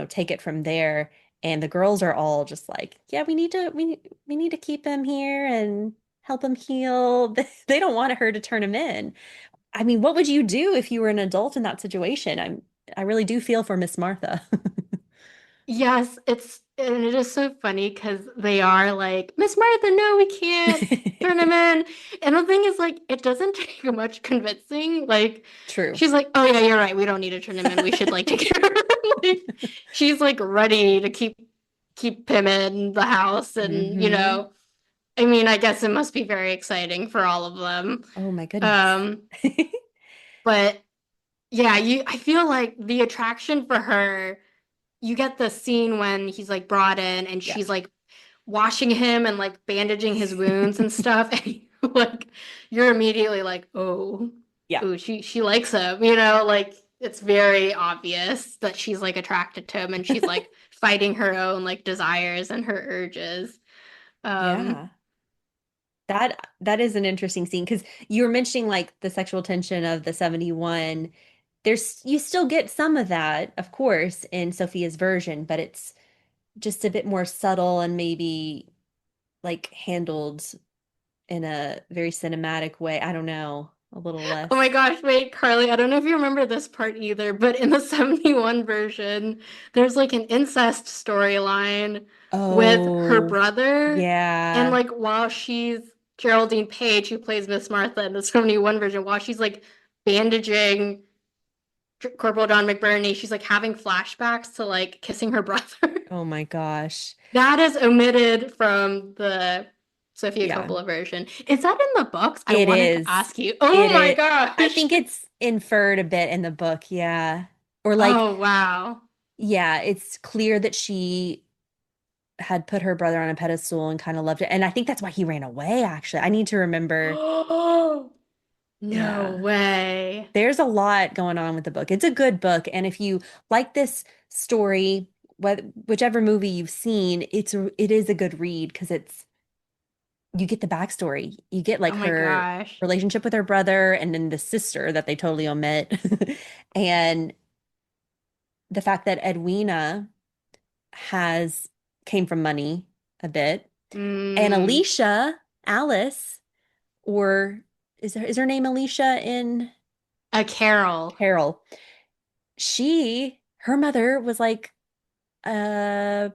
take it from there. And the girls are all just like, yeah, we need to keep him here and help him heal. They don't want her to turn him in. I mean, what would you do if you were an adult in that situation? I really do feel for Miss Martha. Yes, and it is so funny because they are like, Miss Martha, no, we can't turn him in. And the thing is, like, it doesn't take much convincing. Like, True. she's like, oh yeah, you're right. We don't need to turn him in. We should like take care of him. Like, she's like ready to keep him in the house, and Hmm. I mean, I guess it must be very exciting for all of them. Oh my goodness. Um, but yeah, I feel like the attraction for her, you get the scene when he's like brought in and Yeah. she's like washing him and like bandaging his wounds and stuff, and like you're immediately like, oh, Yeah. oh, she likes him, like it's very obvious that she's like attracted to him and she's like fighting her own like desires and her urges. Um, Yeah. That is an interesting scene because you were mentioning like the sexual tension of the 71. You still get some of that, of course, in Sophia's version, but it's just a bit more subtle and maybe like handled in a very cinematic way. I don't know, a little Oh my less. gosh, wait, Carly, I don't know if you remember this part either, but in the 71 version, there's like an incest storyline with her Oh, brother. And yeah. like while she's Geraldine Page, who plays Miss Martha in the 71 version, while she's like bandaging Corporal John McBurney, she's like having flashbacks to like kissing her brother. Oh my gosh. That is omitted from the Sofia Yeah, Coppola version. Is that in the books? I it wanted to is. ask you. Oh It my is. I gosh. think it's inferred a bit in the book, yeah. Or like, Oh wow. yeah, it's clear that she had put her brother on a pedestal and kind of loved it. And I think that's why he ran away, actually. I need to remember. Oh, no Yeah. way. There's a lot going on with the book. It's a good book. And if you like this story, whichever movie you've seen, it is a good read because you get the backstory. You get Oh like my her gosh. relationship with her brother and then the sister that they totally omit. And the fact that Edwina has came from money a bit. And Mm, Alice, or is her name Alicia in a Carol. Carol? Her mother was like a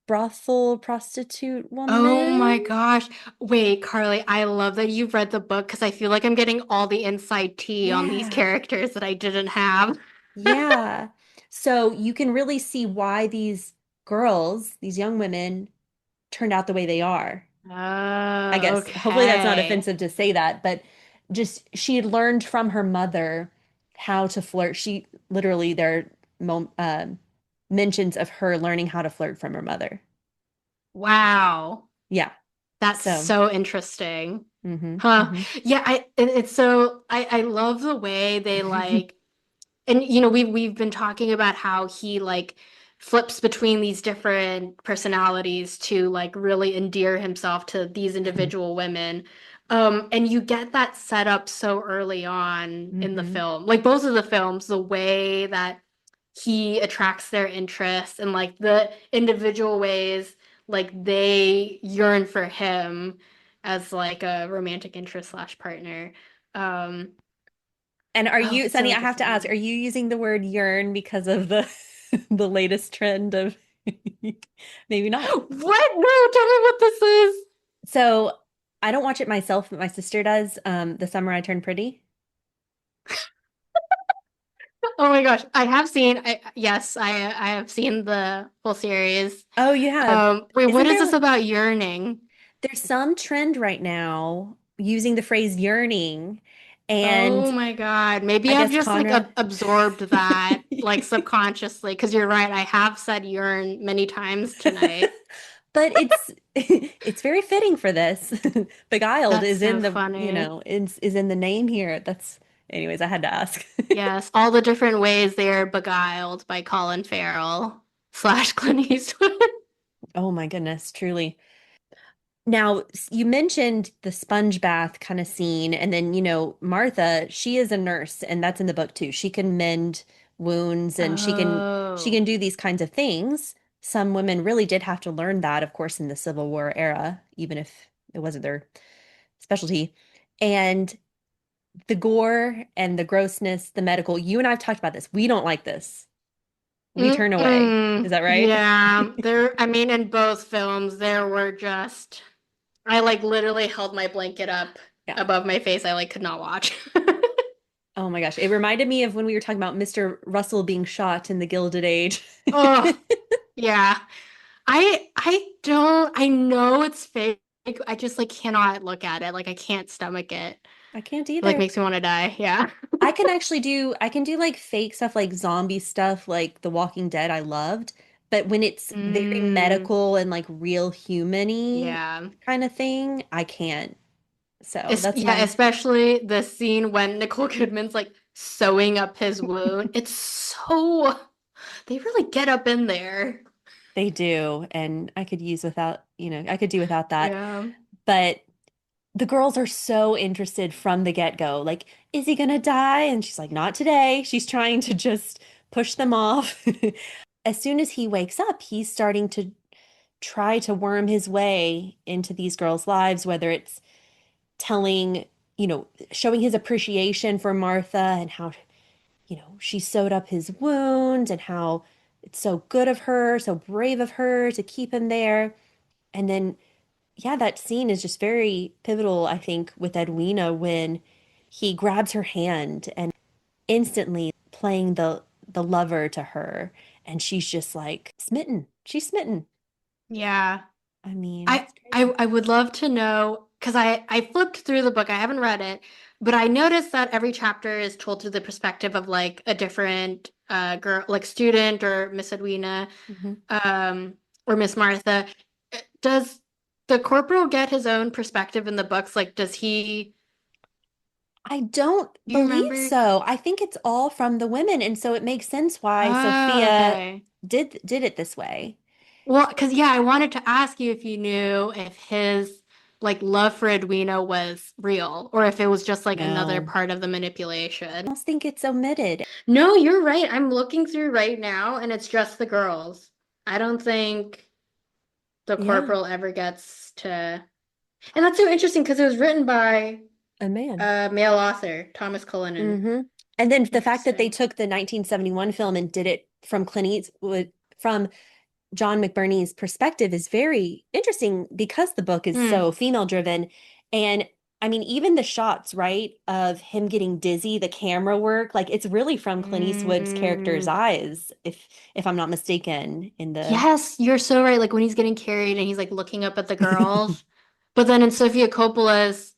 brothel prostitute Oh my woman. gosh. Wait, Carly, I love that you've read the book because I feel like I'm getting all the inside tea on these Yeah. characters that I didn't have. Yeah. So you can really see why these girls, these young women, turned out the way they are. I Oh, guess hopefully that's not okay. offensive to say that, but just she had learned from her mother how to flirt. She literally there are mentions of her learning how to flirt from her mother. Wow. Yeah. That's So, so interesting. hmm Huh. hmm Yeah, it's so I love the way they like, and we've been talking about how he like flips between these different personalities to like really endear himself to these individual women. And you get that set up so early on in the hmm film. Like both of the films, the way that he attracts their interest and like the individual ways like they yearn for him as like a romantic interest slash partner. Um, And are oh, you, it's so Sunny, I have to ask, are interesting. you using the word yearn because of the the latest trend of maybe not. What? No, tell me what this is. So I don't watch it myself, but my sister does. The Summer I Turned Pretty. Oh my gosh, yes, I have seen the full series. Oh, you have. Wait, what Isn't is there, this about yearning? there's some trend right now using the phrase yearning, and Oh my God. Maybe I I've guess just like Conrad. absorbed that like subconsciously because you're right. I have said yearn many times tonight. But it's very fitting for this. Beguiled That's is so in the, funny. is in the name here. That's, anyways, I had to ask. Yes, all the different ways they're beguiled by Colin Farrell slash Clint Eastwood. Oh my goodness, truly. Now, you mentioned the sponge bath kind of scene, and then, Martha, she is a nurse, and that's in the book too. She can mend wounds and she Oh. can do these kinds of things. Some women really did have to learn that, of course, in the Civil War era, even if it wasn't their specialty. And the gore and the grossness, the medical, you and I have talked about this. We don't like this. We turn away. Is Mm-mm. that right? Yeah, I mean, in both films, there were just, I like literally held my blanket up Yeah. above my face. I like could not watch. Oh my gosh. It reminded me of when we were talking about Mr. Russell being shot in the Gilded Age. Oh, yeah. I know it's fake. I just like cannot look at it. Like I can't stomach it. It I can't like either. makes me want to die. Yeah. I can do like fake stuff like zombie stuff like The Walking Dead I loved, but when it's very Mm, medical and like real human-y yeah. kind of thing, I can't. So that's Yeah, why especially the scene when Nicole Kidman's like sewing up his wound. It's so they really get up in there. they do, and I could use without, I could do without that. Yeah. But the girls are so interested from the get-go. Like, is he gonna die? And she's like, not today. She's trying to just push them off. As soon as he wakes up, he's starting to try to worm his way into these girls' lives, whether it's telling, showing his appreciation for Martha and how, she sewed up his wound and how it's so good of her, so brave of her to keep him there. And then yeah, that scene is just very pivotal, I think, with Edwina when he grabs her hand and instantly playing the lover to her, and she's just like smitten. She's smitten. Yeah. I mean, I it's crazy. I would love to know because I flipped through the book. I haven't read it, but I noticed that every chapter is told through the perspective of like a different girl, like student or Miss Edwina, Mhm. um, or Miss Martha. Does the corporal get his own perspective in the books? Like, does he? I don't Do you believe remember? so. I think it's all from the women, and so it makes sense why Oh, Sophia okay. did it this way. Well, because yeah, I wanted to ask you if you knew if his like love for Edwina was real or if it was just like another No, part of the manipulation. I almost think it's omitted. No, you're right. I'm looking through right now and it's just the girls. I don't think the Yeah, corporal ever gets to. And that's so interesting because it was written by a man. a male author, Thomas Cullinan. hmm And then the fact that they Interesting. took the 1971 film and did it from Clint Eastwood, from John McBurney's perspective is very interesting because the book is Hmm. so female driven. And I mean, even the shots, right, of him getting dizzy, the camera work, like it's really from Clint Eastwood's character's Mm. eyes, if I'm not mistaken, in the Yes, you're so right. Like when he's getting carried and he's like looking up at the girls. But then in Sofia Coppola's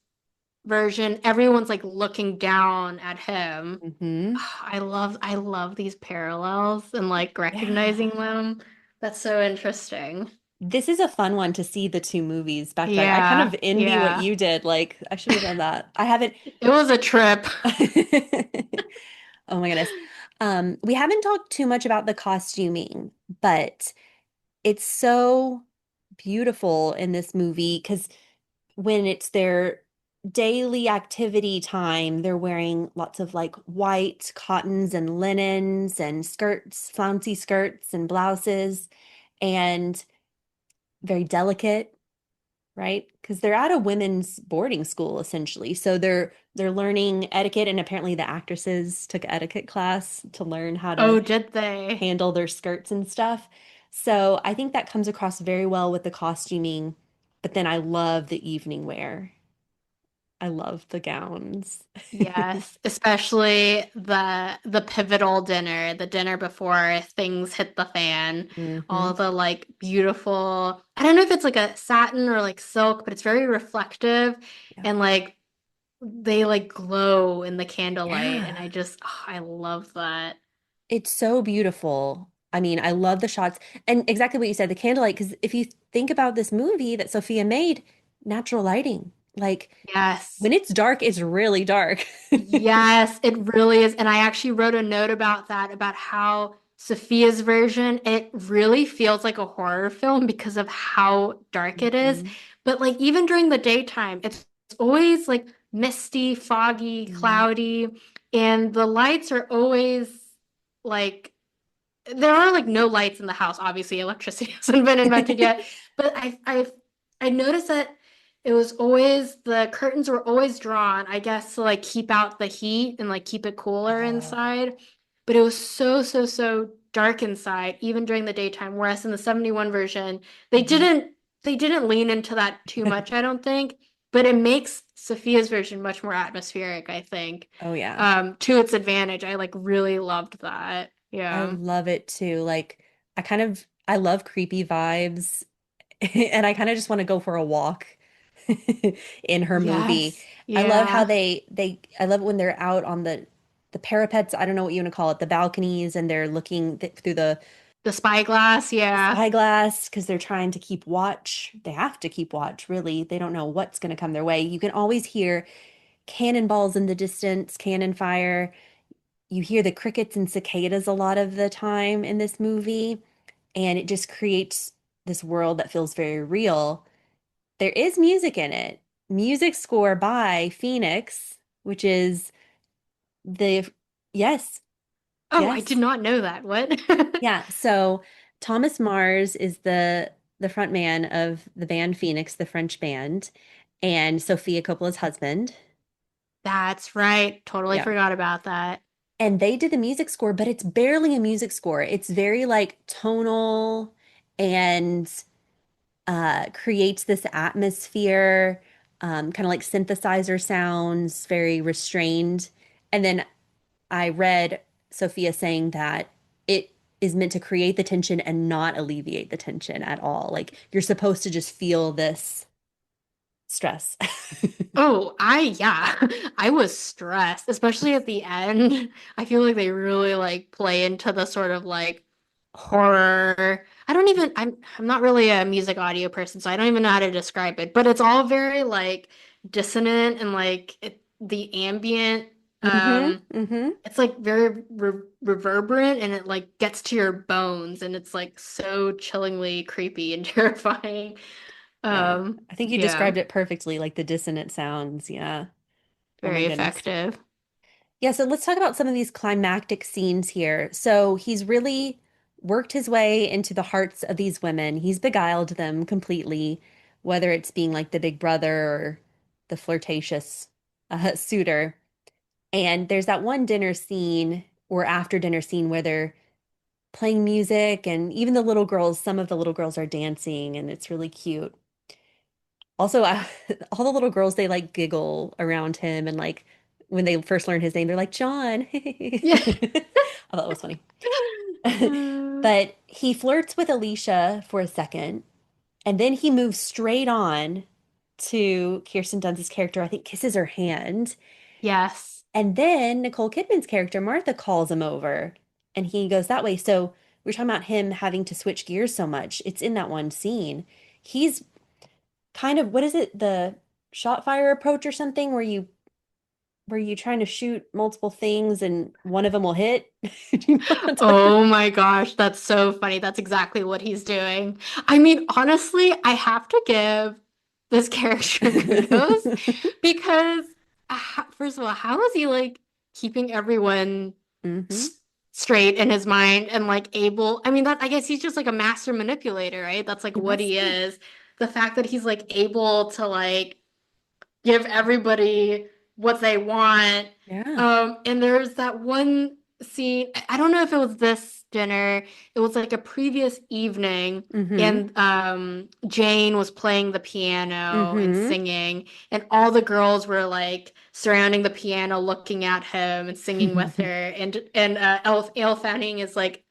version, everyone's like looking down at him. hmm I love these parallels and like Yeah. recognizing them. That's so interesting. This is a fun one to see the two movies back to back. I kind Yeah, of envy what yeah. you did. Like, I should have done that. I haven't. It was a trip. Oh my goodness. We haven't talked too much about the costuming, but it's so beautiful in this movie because when it's their daily activity time, they're wearing lots of like white cottons and linens and skirts, flouncy skirts and blouses, and very delicate, right? Because they're at a women's boarding school essentially. So they're learning etiquette, and apparently the actresses took etiquette class to learn how to Oh, did they? handle their skirts and stuff. So I think that comes across very well with the costuming. But then I love the evening wear. I love the gowns. Yes, especially the pivotal dinner, the dinner before things hit the fan. Hmm. All the like beautiful, I don't know if it's like a satin or like silk, but it's very reflective Yeah. and like they like glow in the candlelight and Yeah. I just I love that. It's so beautiful. I mean, I love the shots and exactly what you said, the candlelight, because if you think about this movie that Sophia made, natural lighting. Like Yes. when it's dark, it's really dark. Yes, it really is. And I actually wrote a note about that, about how Sophia's version, it really feels like a horror film because of how dark it is. Mhm. But like even during the daytime, it's always like misty, foggy, Mhm. cloudy, and the lights are always like there are like no lights in the house. Obviously, electricity hasn't been invented yet. But I noticed that it was always the curtains were always drawn, I guess, to like keep out the heat and like keep it cooler Oh. inside. But it was so dark inside, even during the daytime. Whereas in the 71 version, they Mhm. didn't they didn't lean into that too much, I don't think. But it makes Sophia's version much more atmospheric, I think. Oh yeah. To its advantage. I like really loved that. I Yeah. love it too. Like I love creepy vibes and I kind of just want to go for a walk in her movie. Yes. I love how Yeah. I love it when they're out on the parapets, I don't know what you want to call it, the balconies, and they're looking th through The spyglass. the Yeah. spyglass because they're trying to keep watch. They have to keep watch, really. They don't know what's going to come their way. You can always hear cannonballs in the distance, cannon fire. You hear the crickets and cicadas a lot of the time in this movie, and it just creates this world that feels very real. There is music in it. Music score by Phoenix, which is the yes, Oh, I did yes. not know that. What? Yeah, so Thomas Mars is the front man of the band Phoenix, the French band, and Sofia Coppola's husband. That's right. Totally Yeah. forgot about that. And they did the music score, but it's barely a music score. It's very like tonal and creates this atmosphere, kind of like synthesizer sounds, very restrained. And then I read Sophia saying that it is meant to create the tension and not alleviate the tension at all. Like you're supposed to just feel this stress. Oh, yeah. I was stressed, especially at the end. I feel like they really like play into the sort of like horror. I don't even I'm not really a music audio person, so I don't even know how to describe it, but it's all very like dissonant and like the ambient Hmm. um Hmm. it's like very reverberant and it like gets to your bones and it's like so chillingly creepy and terrifying. Yeah. I think you Yeah, described it perfectly, like the dissonant sounds. Yeah. Oh my very goodness. effective. Yeah, so let's talk about some of these climactic scenes here. So he's really worked his way into the hearts of these women. He's beguiled them completely, whether it's being like the big brother or the flirtatious suitor. And there's that one dinner scene or after dinner scene where they're playing music, and even the little girls, some of the little girls are dancing, and it's really cute. Also, all the little girls, they like giggle around him, and like when they first learn his name, they're like, John. Yeah. I thought it was funny. But he flirts with Alicia for a second, and then he moves straight on to Kirsten Dunst's character, I think kisses her hand. Yes. And then Nicole Kidman's character, Martha, calls him over, and he goes that way. So we were talking about him having to switch gears so much. It's in that one scene. He's kind of, what is it, the shot fire approach or something where you trying to shoot multiple things and one of them will hit? Do you know what I'm talking Oh my gosh, that's so funny. That's exactly what he's doing. I mean, honestly, I have to give this character kudos about? because, first of all, how is he like keeping everyone Hmm. s straight in his mind and like able? I mean, that I guess he's just like a master manipulator, right? That's like It what must he be. is. The fact that he's like able to like give everybody what they want. Yeah. And there's that one scene, I don't know if it was this dinner, it was like a previous evening, Hmm. and Jane was playing the piano and Hmm. singing, and all the girls were like surrounding the piano, looking at him and singing with her, and Elle Fanning is like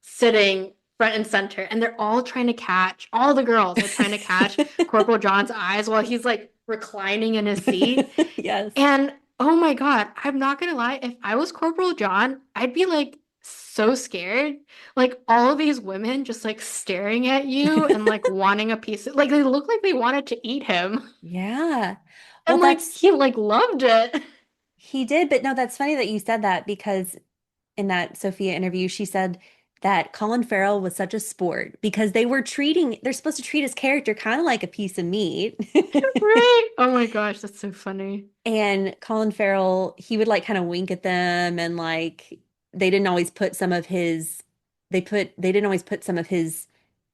sitting front and center, and they're all trying to catch, all the girls are trying to catch Corporal John's eyes while he's like reclining in his seat. Yes. And oh my God, I'm not gonna lie, if I was Corporal John, I'd be like so scared. Like all of these women just like staring at you and like wanting a piece of, like they look like they wanted to eat him. Yeah. Well, And like that's he like loved it. he did, but no, that's funny that you said that because in that Sophia interview, she said that Colin Farrell was such a sport because they're supposed to treat his character kind of like a piece of meat. Right? Oh my gosh, that's so funny. And Colin Farrell, he would like kind of wink at them and like they didn't always put some of his they didn't always put some of his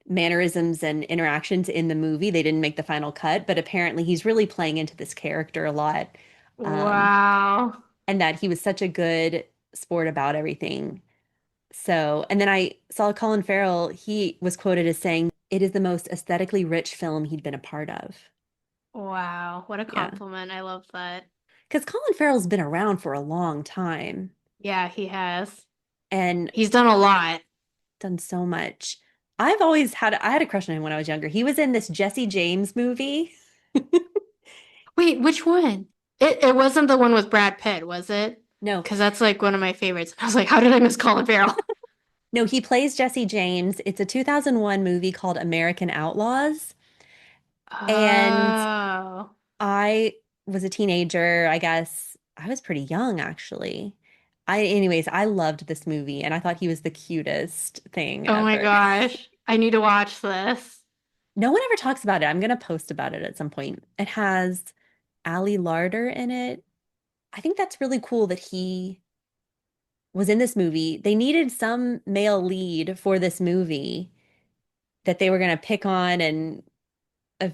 mannerisms and interactions in the movie. They didn't make the final cut, but apparently he's really playing into this character a lot. Um, Wow. and that he was such a good sport about everything. So, and then I saw Colin Farrell, he was quoted as saying, it is the most aesthetically rich film he'd been a part of. Wow. What a Yeah. compliment. I love that. Because Colin Farrell's been around for a long time Yeah, he has. and He's done a lot. done so much. I had a crush on him when I was younger. He was in this Jesse James movie. Wait, which one? It wasn't the one with Brad Pitt, was it? No, Because that's like one of my favorites. I was like, how did I miss Colin Farrell? no, he plays Jesse James. It's a 2001 movie called American Outlaws. And Oh. I was a teenager, I guess. I was pretty young, actually. Anyways, I loved this movie and I thought he was the cutest thing Oh my ever. gosh. I need to watch this. No one ever talks about it. I'm gonna post about it at some point. It has Ali Larder in it. I think that's really cool that he was in this movie. They needed some male lead for this movie that they were gonna pick on and uh,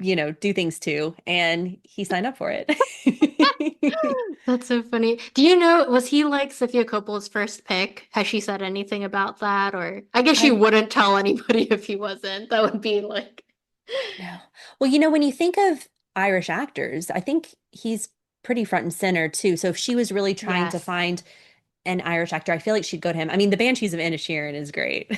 do things to, and he signed up for it. That's so funny. Do you know, was he like Sofia Coppola's first pick? Has she said anything about that? Or I guess she I wouldn't tell anybody if he wasn't. That would be like, No. Well, when you think of Irish actors, I think he's pretty front and center too. So if she was really trying to yes. find an Irish actor, I feel like she'd go to him. I mean, The Banshees of Inisherin is great.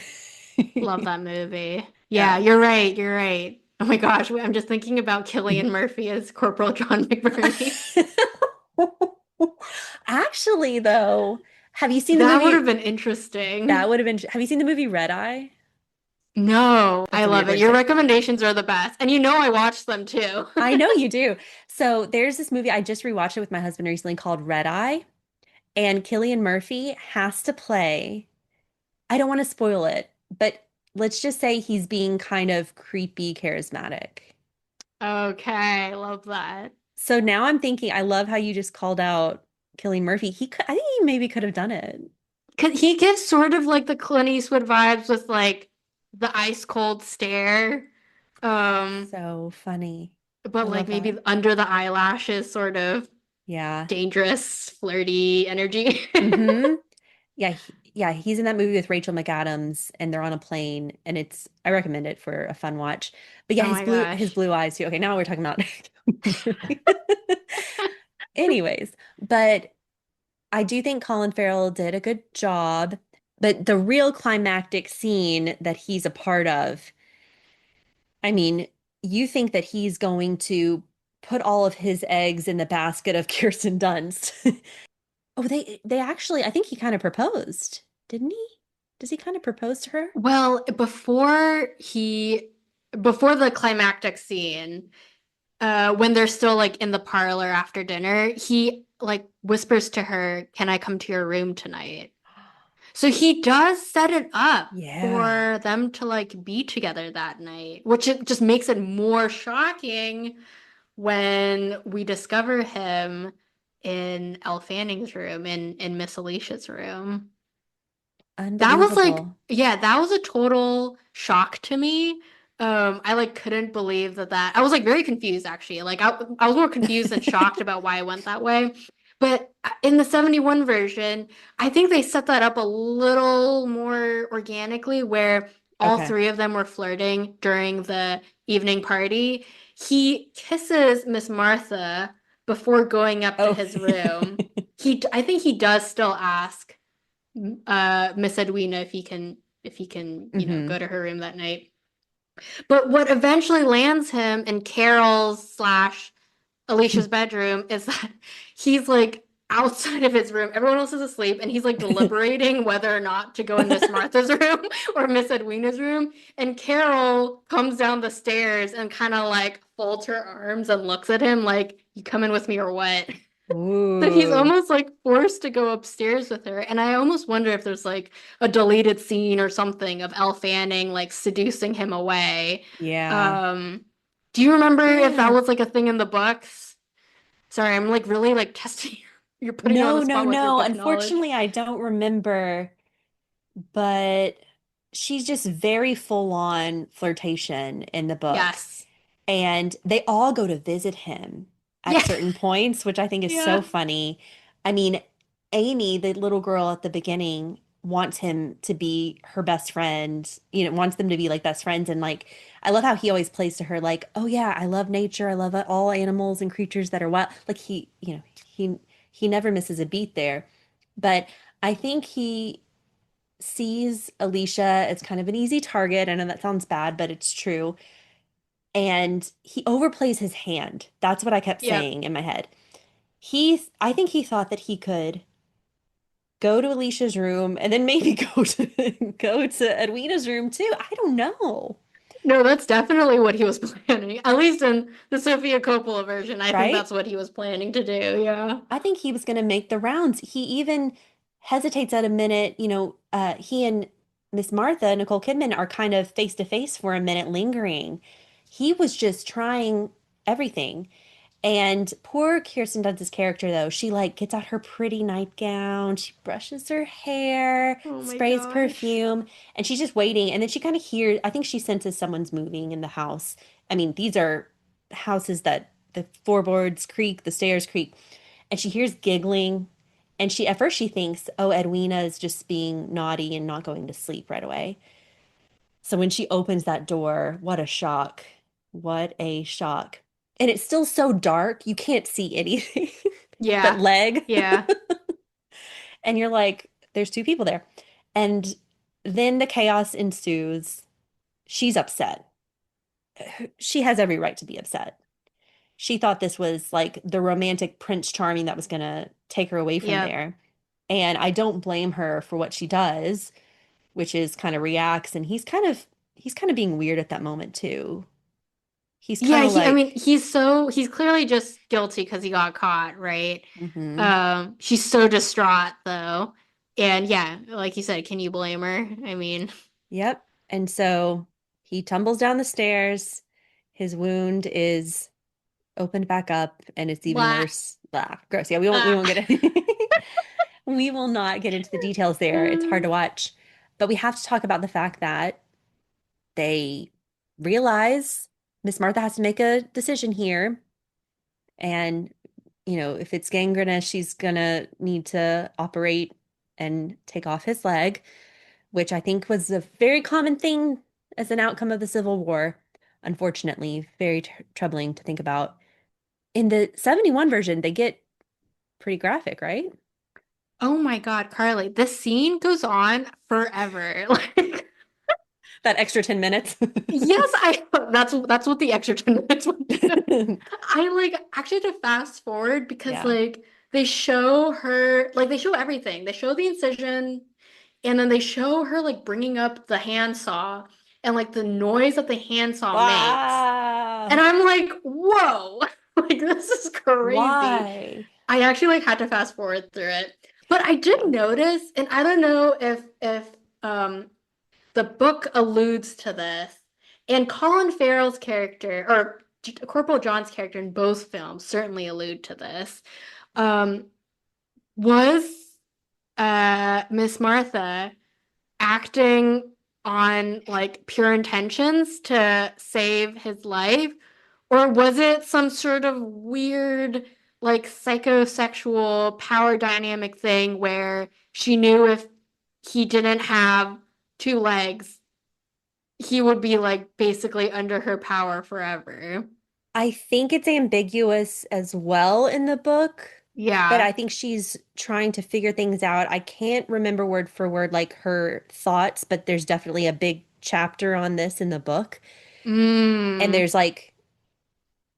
Love that movie. Yeah, Yeah. you're right. You're right. Oh my gosh, I'm just thinking about Cillian Murphy as Corporal John McBurney. Actually, though, have you seen the That would have movie? been interesting. That would have been. Have you seen the movie Red Eye? No, That's I a weird love it. word to Your say. recommendations are the best. And you know I watched them too. I know you do. So there's this movie I just rewatched it with my husband recently called Red Eye, and Cillian Murphy has to play. I don't want to spoil it, but let's just say he's being kind of creepy, charismatic. Okay, love that. So now I'm thinking, I love how you just called out Cillian Murphy. I think he maybe could have done it. He gives sort of like the Clint Eastwood vibes with like the ice cold stare. Um, So funny. I but like love maybe that. under the eyelashes, sort of Yeah. dangerous, flirty energy. Mm-hmm. Yeah, he's in that movie with Rachel McAdams and they're on a plane and I recommend it for a fun watch. But yeah, Oh my his gosh. blue eyes too. Okay, now we're talking about Anyways, but I do think Colin Farrell did a good job, but the real climactic scene that he's a part of, I mean, you think that he's going to put all of his eggs in the basket of Kirsten Dunst. Oh, they actually, I think he kind of proposed, didn't he? Does he kind of propose to her? Well, before the climactic scene, when they're still like in the parlor after dinner, he like whispers to her, "Can I come to your room tonight?" So he does set it up Yeah. for them to like be together that night, which it just makes it more shocking when we discover him in Elle Fanning's room, in Miss Alicia's room. That was like, Unbelievable. yeah, that was a total shock to me. I like couldn't believe that I was like very confused actually. Like I was more confused than shocked about why I went that way. But in the 71 version, I think they set that up a little more organically where all Okay. three of them were flirting during the evening party. He kisses Miss Martha before going up to Oh. his room. I think he does still ask Miss Edwina if he can, hmm go to her room that night. But what eventually lands him in Carol's slash Alicia's bedroom is that he's like outside of his room. Everyone else is asleep, and he's like deliberating whether or not to go in Miss Martha's room or Miss Edwina's room. And Carol comes down the stairs and kind of like folds her arms and looks at him like, "You coming with me or what?" So he's Ooh. almost like forced to go upstairs with her. And I almost wonder if there's like a deleted scene or something of Elle Fanning like seducing him away. Yeah. Um, do you remember if that Yeah. was like a thing in the books? Sorry, I'm like really like testing. You're putting me on the No, no, spot with your no. book knowledge. Unfortunately, I don't remember, but she's just very full on flirtation in the book. Yes. And they all go to visit him at Yeah. certain points, which I think is so Yeah. funny. I mean, Amy, the little girl at the beginning, wants him to be her best friend, wants them to be like best friends. And like, I love how he always plays to her, like, oh yeah, I love nature. I love all animals and creatures that are wild. Like he never misses a beat there. But I think he sees Alicia as kind of an easy target. I know that sounds bad, but it's true, and he overplays his hand. That's what I kept Yep. saying in my head. I think he thought that he could go to Alicia's room and then maybe go to Edwina's room too. I don't know, No, that's definitely what he was planning. At least in the Sofia Coppola version, I think right? that's what he was planning to do. Yeah. I think he was going to make the rounds. He even hesitates at a minute. He and Miss Martha, Nicole Kidman, are kind of face to face for a minute, lingering. He was just trying everything. And poor Kirsten Dunst's character, though, she like gets out her pretty nightgown, she brushes her hair, Oh my sprays gosh. perfume, and she's just waiting. And then she kind of hears, I think she senses someone's moving in the house. I mean, these are houses that the floorboards creak, the stairs creak, and she hears giggling. And at first she thinks, oh, Edwina is just being naughty and not going to sleep right away. So when she opens that door, what a shock. What a shock. And it's still so dark, you can't see anything but Yeah. leg. Yeah. And you're like, there's two people there. And then the chaos ensues. She's upset. She has every right to be upset. She thought this was like the romantic Prince Charming that was going to take her away from Yep. there. And I don't blame her for what she does, which is kind of reacts, and he's kind of being weird at that moment too. He's kind Yeah, of I mean, like, he's clearly just guilty because he got caught, right? mm-hmm. She's so distraught though. And yeah, like you said, can you blame her? I mean, Yep. And so he tumbles down the stairs. His wound is opened back up and it's even blah. worse. Blah, gross. Yeah, we won't get it. We will not get into the details there. It's hard to watch. But we have to talk about the fact that they realize Miss Martha has to make a decision here. And, if it's gangrenous, she's gonna need to operate and take off his leg, which I think was a very common thing as an outcome of the Civil War. Unfortunately, very troubling to think about. In the 71 version, they get pretty graphic, right? Oh my God, Carly, this scene goes on forever. Like, That extra 10 minutes. yes, that's what the extra 10 minutes would do. I like actually to fast forward because Yeah. like they show her like they show everything. They show the incision and then they show her like bringing up the handsaw and like the noise that the handsaw makes. And Wow. I'm like, whoa, like this is crazy. Why? I actually like had to fast forward through it. But I did Yeah. notice, and I don't know if the book alludes to this, and Colin Farrell's character or Corporal John's character in both films certainly allude to this. Um, was Miss Martha acting on like pure intentions to save his life? Or was it some sort of weird, like psychosexual power dynamic thing where she knew if he didn't have two legs, he would be like basically under her power forever? I think it's ambiguous as well in the book, but Yeah. I think she's trying to figure things out. I can't remember word for word like her thoughts, but there's definitely a big chapter on this in the book. And Mm. there's like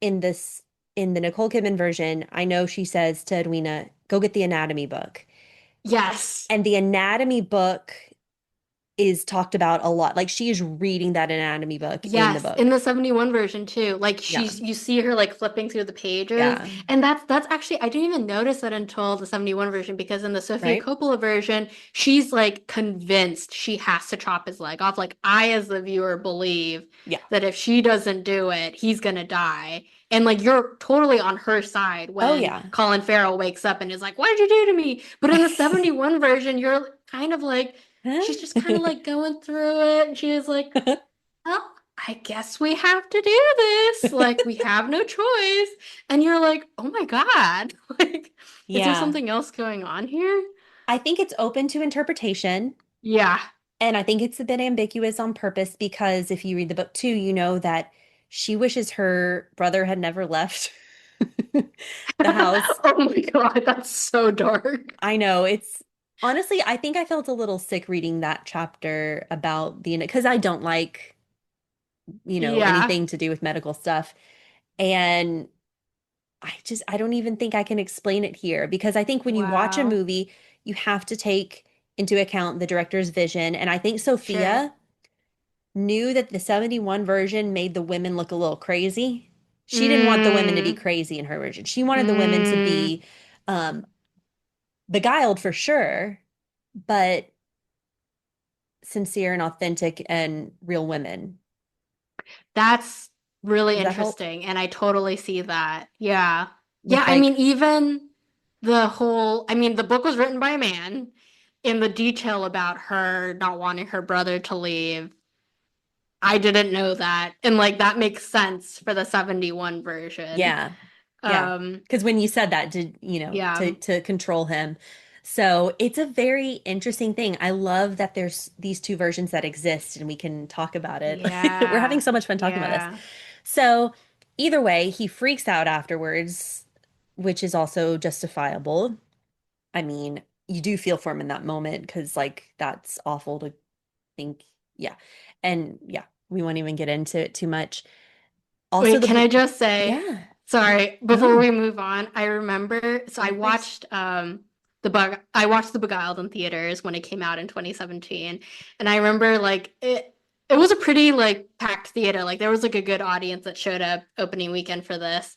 in this in the Nicole Kidman version, I know she says to Edwina, "Go get the anatomy book." Yes. And the anatomy book is talked about a lot. Like she is reading that anatomy book in the Yes, in book. the 71 version too. Like Yeah. she's you see her like flipping through the pages. Yeah. And that's actually I didn't even notice that until the 71 version because in the Sofia Right? Coppola version, she's like convinced she has to chop his leg off. Like I as the viewer believe Yeah. that if she doesn't do it, he's gonna die. And like you're totally on her side Oh when yeah. Colin Farrell wakes up and is like, "What did you do to me?" But in the 71 version, you're kind of like she's just kind of like going through it and she is like well, I guess we have to do this. Like, we have no choice. And you're like, oh my God. Like, is there Yeah. something else going on here? I think it's open to interpretation. Yeah. And I think it's a bit ambiguous on purpose because if you read the book too, you know that she wishes her brother had never left the house. Oh my God, that's so dark. I know it's honestly, I think I felt a little sick reading that chapter about the because I don't like, Yeah. anything to do with medical stuff. And I don't even think I can explain it here because I think when you watch a Wow. movie, you have to take into account the director's vision. And I think Sure. Sophia knew that the 71 version made the women look a little crazy. She didn't want the women to be Mm. crazy in her version. She wanted the women to Mm. be um, beguiled for sure, but sincere and authentic and real women. That's really Does that help? interesting. And I totally see that. Yeah. Yeah. With I mean, like, even I mean, the book was written by a man. In the detail about her not wanting her brother to leave, I didn't know that. And like that makes sense for the 71 version. yeah, yeah. Um, Because when you said that, did yeah. to control him. So it's a very interesting thing. I love that there's these two versions that exist and we can talk about it. We're having Yeah. so much fun talking about this. Yeah. So either way, he freaks out afterwards, which is also justifiable. I mean, you do feel for him in that moment because like that's awful to think. Yeah. And yeah, we won't even get into it too much. Also Wait, the can blue, I just say, yeah. sorry, before No, we move on, I remember so of course. I watched The Beguiled in theaters when it came out in 2017. And I remember like it was a pretty like packed theater. Like there was like a good audience that showed up opening weekend for this.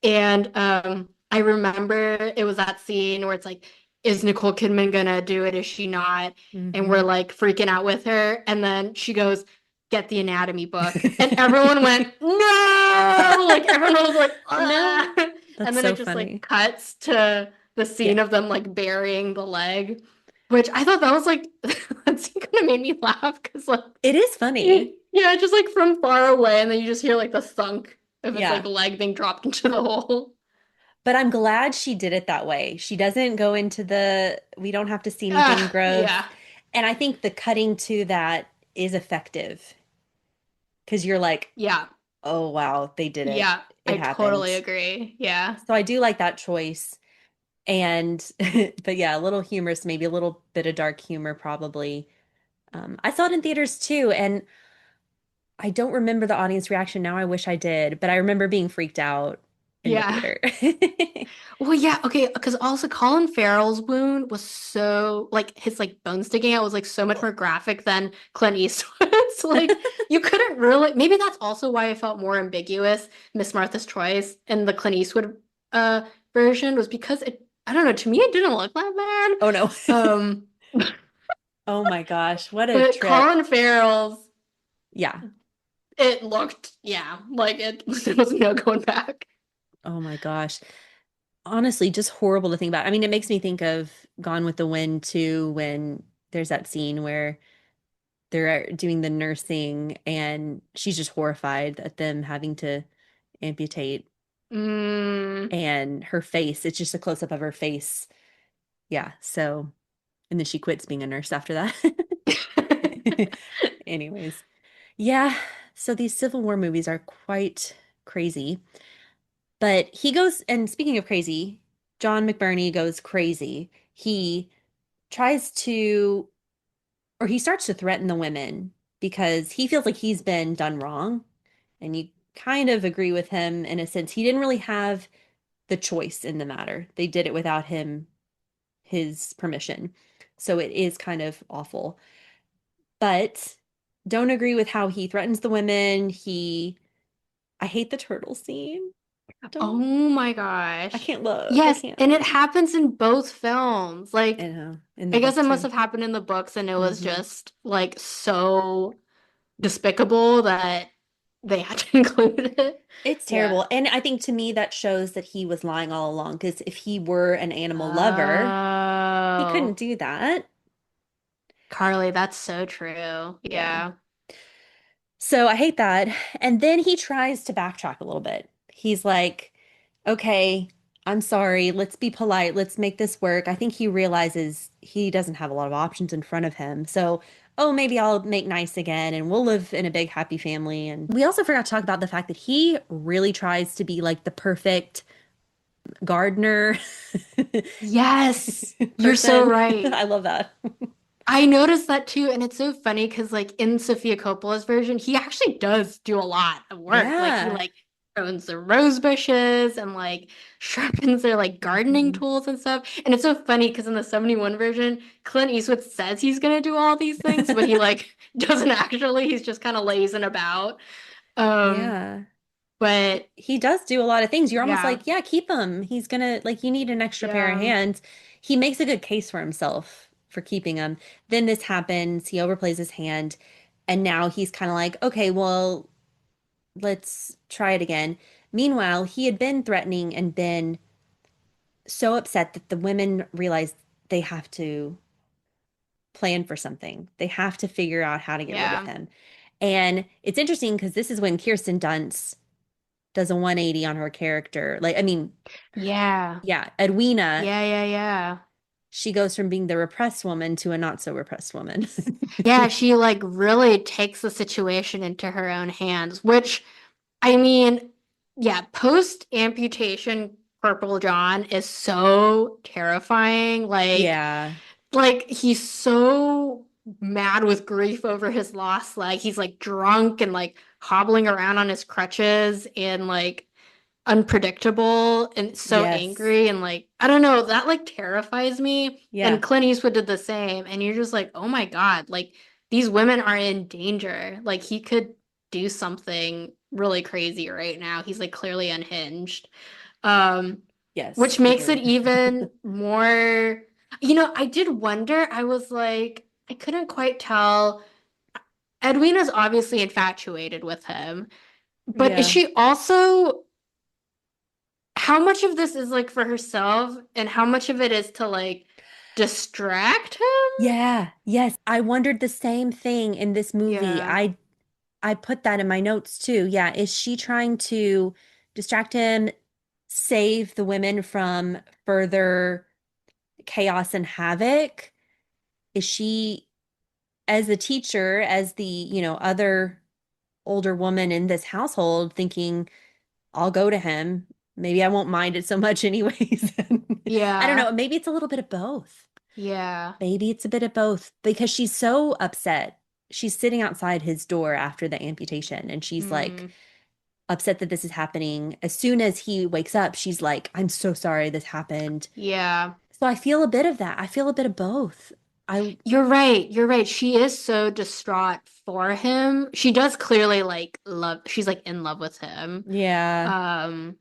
And I remember it was that scene where it's like, is Nicole Kidman gonna do it? Is she not? And we're Hmm. like freaking out with her. And then she goes, get the anatomy book. And everyone went, no! Like everyone was like, ah! No, And that's then so it just like funny. cuts to the Yeah, scene of them like burying the leg, which I thought that was like that scene kind of made me laugh because like it is funny. yeah, just like from far away, and then you just hear like the thunk of its like Yeah, leg being dropped into the hole. but I'm glad she did it that way. She doesn't go into we don't have to see anything gross. Yeah, And I think the cutting to that is effective because you're like, yeah, oh, wow, they did it. yeah. It I totally happened. agree. Yeah. So I do like that choice. And, but yeah, a little humorous, maybe a little bit of dark humor, probably. I saw it in theaters too, and I don't remember the audience reaction now. I wish I did, but I remember being freaked out. in the Yeah. theater. Well, yeah, okay, because also Colin Farrell's wound was so like his like bone sticking out was like so much more graphic than Clint Eastwood's. Like you couldn't really maybe that's also why I felt more ambiguous Miss Martha's Choice and the Clint Eastwood uh version was because it I don't know, to me it didn't look that Oh no. bad. Oh my gosh, what a But trip. Colin Farrell's Yeah. it looked yeah, like it, there was no going back. Oh my gosh. Honestly, just horrible to think about. I mean, it makes me think of Gone with the Wind too, when there's that scene where they're doing the nursing and she's just horrified at them having to amputate Mm. and her face, it's just a close up of her face. Yeah. So, and then she quits being a nurse after that. Anyways, yeah. So these Civil War movies are quite crazy. But he goes, and speaking of crazy, John McBurney goes crazy. He tries to, or he starts to threaten the women because he feels like he's been done wrong. And you kind of agree with him in a sense. He didn't really have the choice in the matter. They did it without his permission. So it is kind of awful. But don't agree with how he threatens the women. I hate the turtle scene. Oh Don't, my I gosh. can't look. I Yes, and it can't. happens in both films. I Like, know, in the I guess book it must too. have happened in the books and it was Hmm. just like so despicable that they had to include it. It's Yeah. terrible. And I think to me that shows that he was lying all along because if he were an animal lover, he couldn't Oh, do that. Carly, that's so true. Yeah. Yeah. So I hate that. And then he tries to backtrack a little bit. He's like, okay, I'm sorry. Let's be polite. Let's make this work. I think he realizes he doesn't have a lot of options in front of him. So, oh, maybe I'll make nice again and we'll live in a big, happy family. And we also forgot to talk about the fact that he really tries to be like the perfect gardener Yes, you're so person. right. I love that. I noticed that too, and it's so funny because like in Sofia Coppola's version, he actually does do a lot of work. Like he Yeah. like owns the rose bushes and like sharpens their like gardening Mhm. tools and stuff. And it's so funny because in the 71 version, Clint Eastwood says he's gonna do all these things, but he like doesn't actually. He's just kind of lazing about. Um, Yeah. but He does do a lot of things. You're almost yeah, like, yeah, keep him. He's gonna, like, you need an extra pair of yeah, hands. He makes a good case for himself for keeping him. Then this happens. He overplays his hand. And now he's kind of like, okay, well, let's try it again. Meanwhile, he had been threatening and been so upset that the women realized they have to plan for something. They have to figure out how to get rid of yeah, him. And it's interesting because this is when Kirsten Dunst does a 180 on her character. Like, I mean, yeah, yeah, Edwina, yeah. she goes from being the repressed woman to a not so repressed woman. Yeah, she like really takes the situation into her own hands, which I mean, yeah, post amputation Purple John is so terrifying. Yeah. Like he's so mad with grief over his lost leg. He's like drunk and like hobbling around on his crutches and like unpredictable and so Yes. angry and like I don't know, that like terrifies me. And Yeah. Clint Eastwood did the same. And you're just like, oh my God, like these women are in danger. Like he could do something really crazy right now. He's like clearly unhinged. Um, Yes. which makes it Agreed. even more, I did wonder, I was like, I couldn't quite tell. Edwina's obviously infatuated with him, but is Yeah. she also how much of this is like for herself and how much of it is to like distract him? Yeah. Yes. I wondered the same thing in this movie. Yeah. I put that in my notes too. Yeah. Is she trying to distract him, save the women from further chaos and havoc? Is she, as a teacher, as the, other older woman in this household, thinking, I'll go to him. Maybe I won't mind it so much anyways. I don't Yeah. know. Maybe it's a little bit of both. Yeah. Maybe it's a bit of both because she's so upset. She's sitting outside his door after the amputation and she's like Hmm. upset that this is happening. As soon as he wakes up, she's like, I'm so sorry this happened. Yeah. So I feel a bit of that. I feel a bit of both. I, You're right. You're right. She is so distraught for him. She does clearly like love, she's like in love with him. yeah. Um,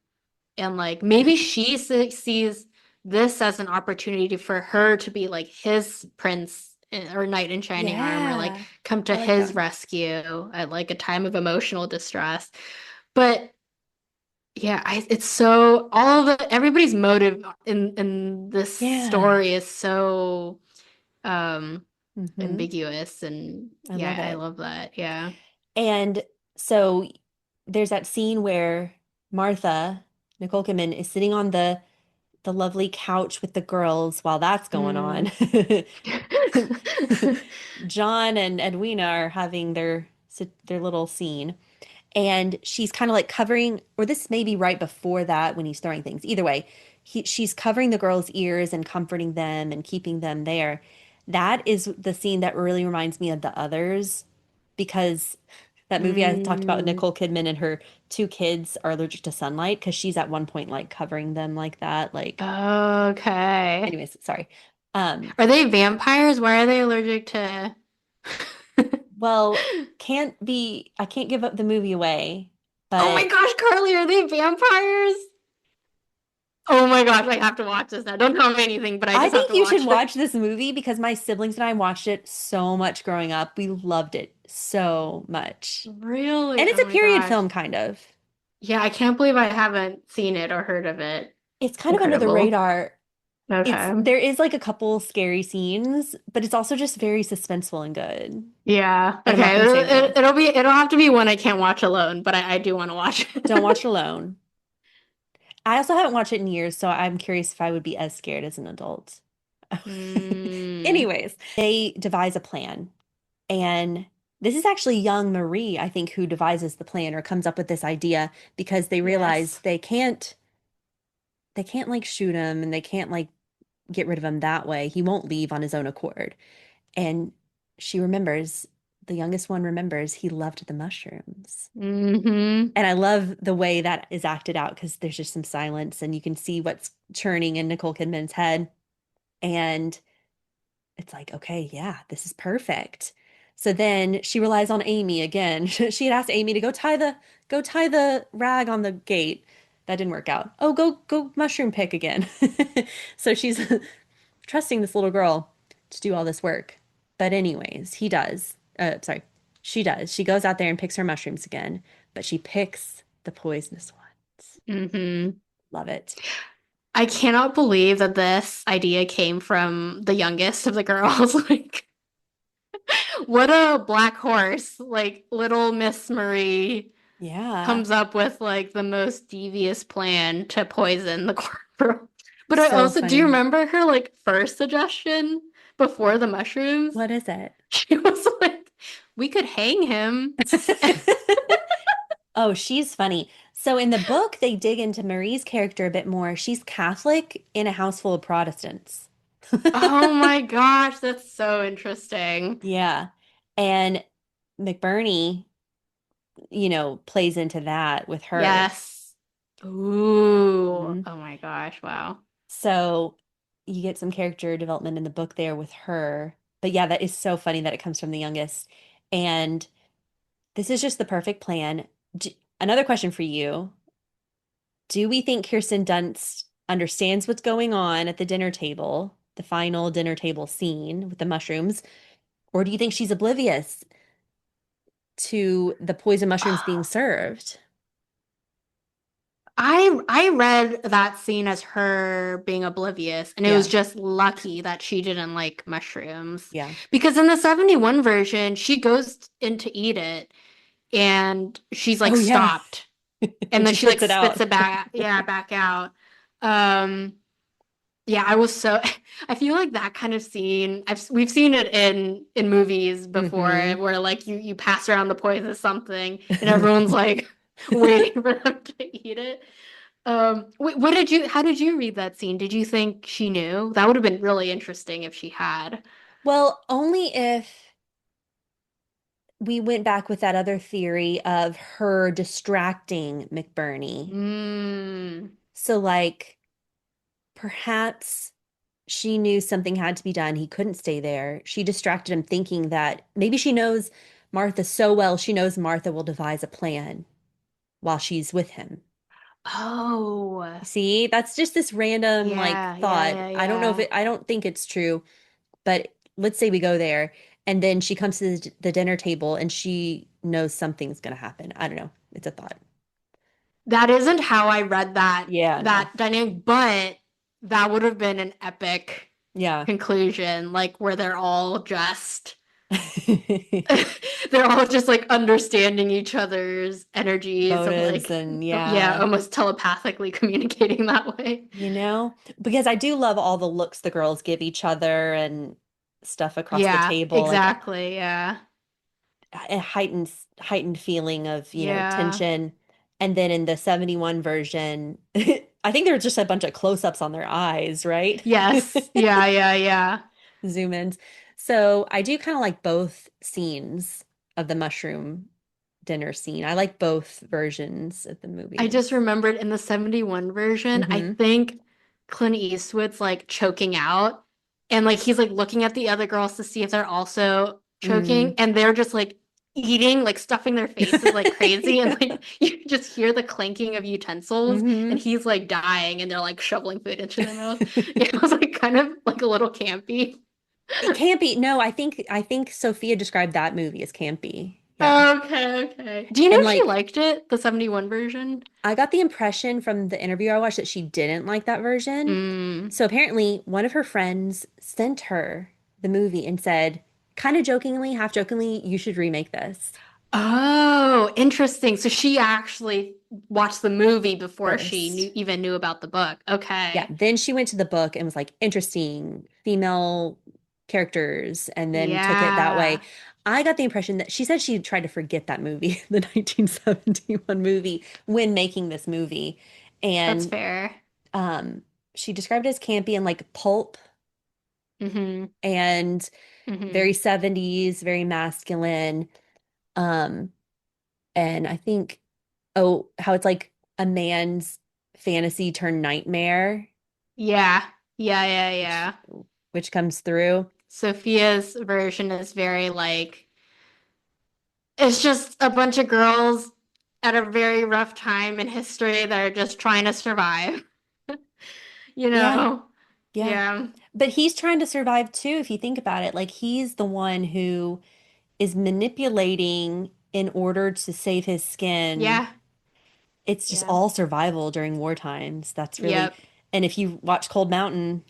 and like maybe she sees this as an opportunity for her to be like his prince or knight in shining armor, like Yeah. come to I like his that. rescue at like a time of emotional distress. But yeah, it's so all of the everybody's motive in this Yeah. story is so um Hmm. ambiguous, and I yeah, love I it. love that. Yeah. And so there's that scene where Martha, Nicole Kidman, is sitting on the lovely couch with the girls while that's going on. Mm. John and Edwina are having their little scene, and she's kind of like covering, or this may be right before that when he's throwing things. Either way, she's covering the girls' ears and comforting them and keeping them there. That is the scene that really reminds me of The Others, because that movie I talked about, Mm. Nicole Kidman and her two kids are allergic to sunlight because she's at one point like covering them like that. Like, Okay. anyways, sorry. Um, Are they vampires? Why are they allergic to? well, I can't give up the movie away, Oh my but gosh, Carly, are they vampires? Oh my gosh, I have to watch this now. Don't tell me anything, but I I just have think to you should watch it. watch this movie because my siblings and I watched it so much growing up. We loved it so much. And Really? it's Oh a my period gosh. film, kind of. Yeah, I can't believe I haven't seen it or heard of it. It's kind of under the Incredible. radar. Okay. There is like a couple scary scenes, but it's also just very suspenseful and good. Yeah. But I'm not Okay. going to say more. It'll have to be one I can't watch alone, but I do want to watch Don't watch it. it alone. I also haven't watched it in years, so I'm curious if I would be as scared as an adult. Mm, Anyways, they devise a plan. And this is actually young Marie, I think, who devises the plan or comes up with this idea because they realize yes. they can't like shoot him and they can't like get rid of him that way. He won't leave on his own accord. And she remembers, the youngest one remembers he loved the mushrooms. Hmm. And I love the way that is acted out because there's just some silence and you can see what's churning in Nicole Kidman's head. And it's like, okay, yeah, this is perfect. So then she relies on Amy again. She had asked Amy to go tie the rag on the gate. That didn't work out. Oh, go mushroom pick again. So she's trusting this little girl to do all this work. But anyways, he does. Sorry, she does. She goes out there and picks her mushrooms again, but she picks the poisonous ones. Hmm. Love it. I cannot believe that this idea came from the youngest of the girls. Like, what a black horse. Like, little Miss Marie Yeah, comes up with like the most devious plan to poison the corporal. But I so also, do you funny. remember her like first suggestion before the mushrooms? What is it? She was like, we could hang him. Oh, she's funny. So in the book, they dig into Marie's character a bit more. She's Catholic in a house full of Protestants. Oh my gosh, that's so interesting. Yeah. And McBurney, plays into that with her. Yes. Ooh. Mhm. Oh my gosh, wow. So you get some character development in the book there with her. But yeah, that is so funny that it comes from the youngest. And this is just the perfect plan. Another question for you. Do we think Kirsten Dunst understands what's going on at the dinner table, the final dinner table scene with the mushrooms, or do you think she's oblivious to the poison mushrooms being served? I read that scene as her being oblivious, and it was Yeah. just lucky that she didn't like mushrooms. Yeah. Because in the 71 version, she goes in to eat it and she's like Oh, yeah. stopped. And And then she she like spits it spits out. it back, yeah, back out. Um, yeah, I was so I feel like that kind of scene, we've seen it in movies before Hmm. where like you pass around the poison or something and everyone's like waiting for them to eat it. How did you read that scene? Did you think she knew? That would have been really interesting if she had. Well, only if we went back with that other theory of her distracting McBurney. Mm. So, like, perhaps she knew something had to be done. He couldn't stay there. She distracted him, thinking that maybe she knows Martha so well, she knows Martha will devise a plan while she's with him. Oh, See, that's just this random like yeah, yeah, thought. yeah, I don't know if yeah. it, I don't think it's true, but let's say we go there and then she comes to the dinner table and she knows something's going to happen. I don't know. It's a thought. That isn't how I read Yeah, no. that dynamic, but that would have been an epic Yeah. conclusion, like where they're all just they're all just like understanding each other's energies of Motives like and yeah, yeah, almost telepathically communicating that way. because I do love all the looks the girls give each other and stuff across the Yeah, table. Like exactly. Yeah. a heightened feeling of, Yeah. tension. And then in the 71 version, I think there was just a bunch of close-ups on their eyes, right? Yes. Yeah, yeah, yeah. Zoom ins. So I do kind of like both scenes of the mushroom dinner scene. I like both versions of the I movie. just remembered in the 71 version, I Hmm. think Clint Eastwood's like choking out and like he's like looking at the other girls to see if they're also Mm. choking and they're just like eating, like stuffing their faces like crazy and Yeah. like you just hear the clanking of utensils and Hmm. he's like dying and they're like shoveling food into their mouth. It was like kind of like a little campy. It can't be. No, I think Sophia described that movie as campy. Yeah. Okay, okay. Do you know And if she like liked it, the 71 version? I got the impression from the interview I watched that she didn't like that version. Mm. So apparently one of her friends sent her the movie and said, kind of jokingly, half jokingly, you should remake this Oh, interesting. So she actually watched the movie before she first. even knew about the book. Yeah, Okay. then she went to the book and was like, interesting female characters, and then took it that way. Yeah, I got the impression that she said she tried to forget that movie, the 1971 movie, when making this movie. that's And fair. um, she described it as campy and like pulp Mm-hmm. and very Mm-hmm. 70s, very masculine. Um, and I think, oh, how it's like a man's fantasy turned nightmare, Yeah. Yeah, yeah, which yeah. which comes through. Sophia's version is very like it's just a bunch of girls at a very rough time in history that are just trying to survive. You Yeah, know? yeah. Yeah. But he's trying to survive too, if you think about it. Like he's the one who is manipulating in order to save his skin. Yeah. It's just Yeah. all survival during war times. That's really, Yep. and if you watch Cold Mountain,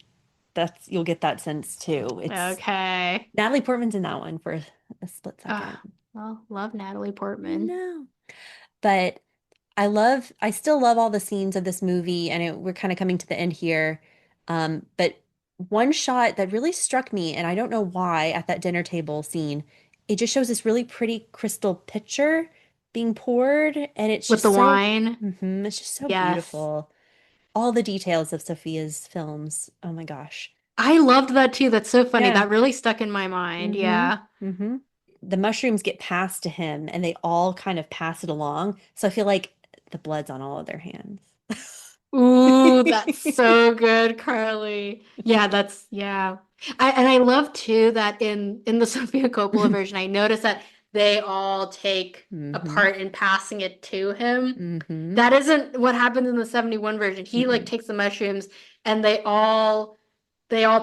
that's you'll get that sense too. It's Okay. Natalie Portman's in that one for a split second. Well, love Natalie I Portman. know. But I still love all the scenes of this movie, and we're kind of coming to the end here. But one shot that really struck me, and I don't know why, at that dinner table scene, it just shows this really pretty crystal pitcher being poured, and it's With the just so, wine. it's just so Yes. beautiful. All the details of Sophia's films. Oh my gosh. I loved that too. That's so funny. Yeah. That really stuck in my mind. Mm-hmm. Yeah. Mm-hmm. The mushrooms get passed to him and they all kind of pass it along. So I feel like the blood's on all of their hands. Ooh, that's so good, Carly. Yeah, that's yeah. I love too that in the Sofia Coppola version, I noticed that they all take a Mm-hmm. part in passing it to him. Mm-hmm. That isn't what happens in the 71 version. He like Mm-mm. takes the mushrooms and they all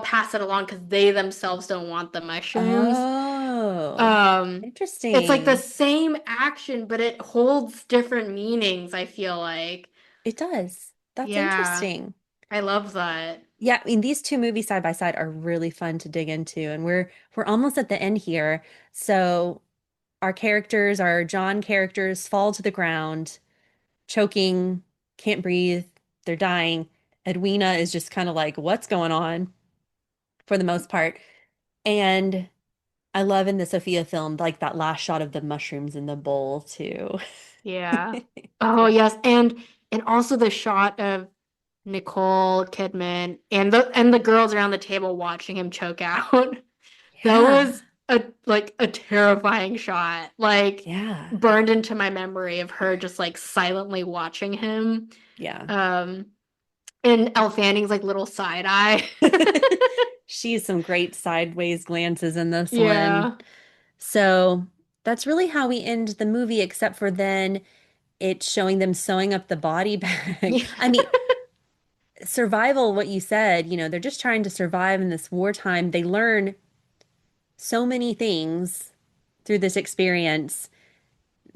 pass it along because they themselves don't want the mushrooms. Oh, Um, it's like the interesting. same action, but it holds different meanings, I feel like. It does. That's Yeah, interesting. I love that. Yeah, I mean these two movies side by side are really fun to dig into, and we're almost at the end here. So our characters, our John characters fall to the ground, choking, can't breathe, they're dying. Edwina is just kind of like, what's going on for the most part. And I love in the Sophia film, like that last shot of the mushrooms in the bowl too. Yeah. Oh, yes, and also the shot of Nicole Kidman and the girls around the table watching him choke out. That Yeah. was a terrifying shot, like Yeah. burned into my memory of her just like silently watching him. Yeah. Um, and Elle Fanning's like little side eye. She has some great sideways glances in this one. Yeah. So that's really how we end the movie, except for then it's showing them sewing up the body bag. Yeah. I mean, survival, what you said, they're just trying to survive in this wartime. They learn so many things through this experience.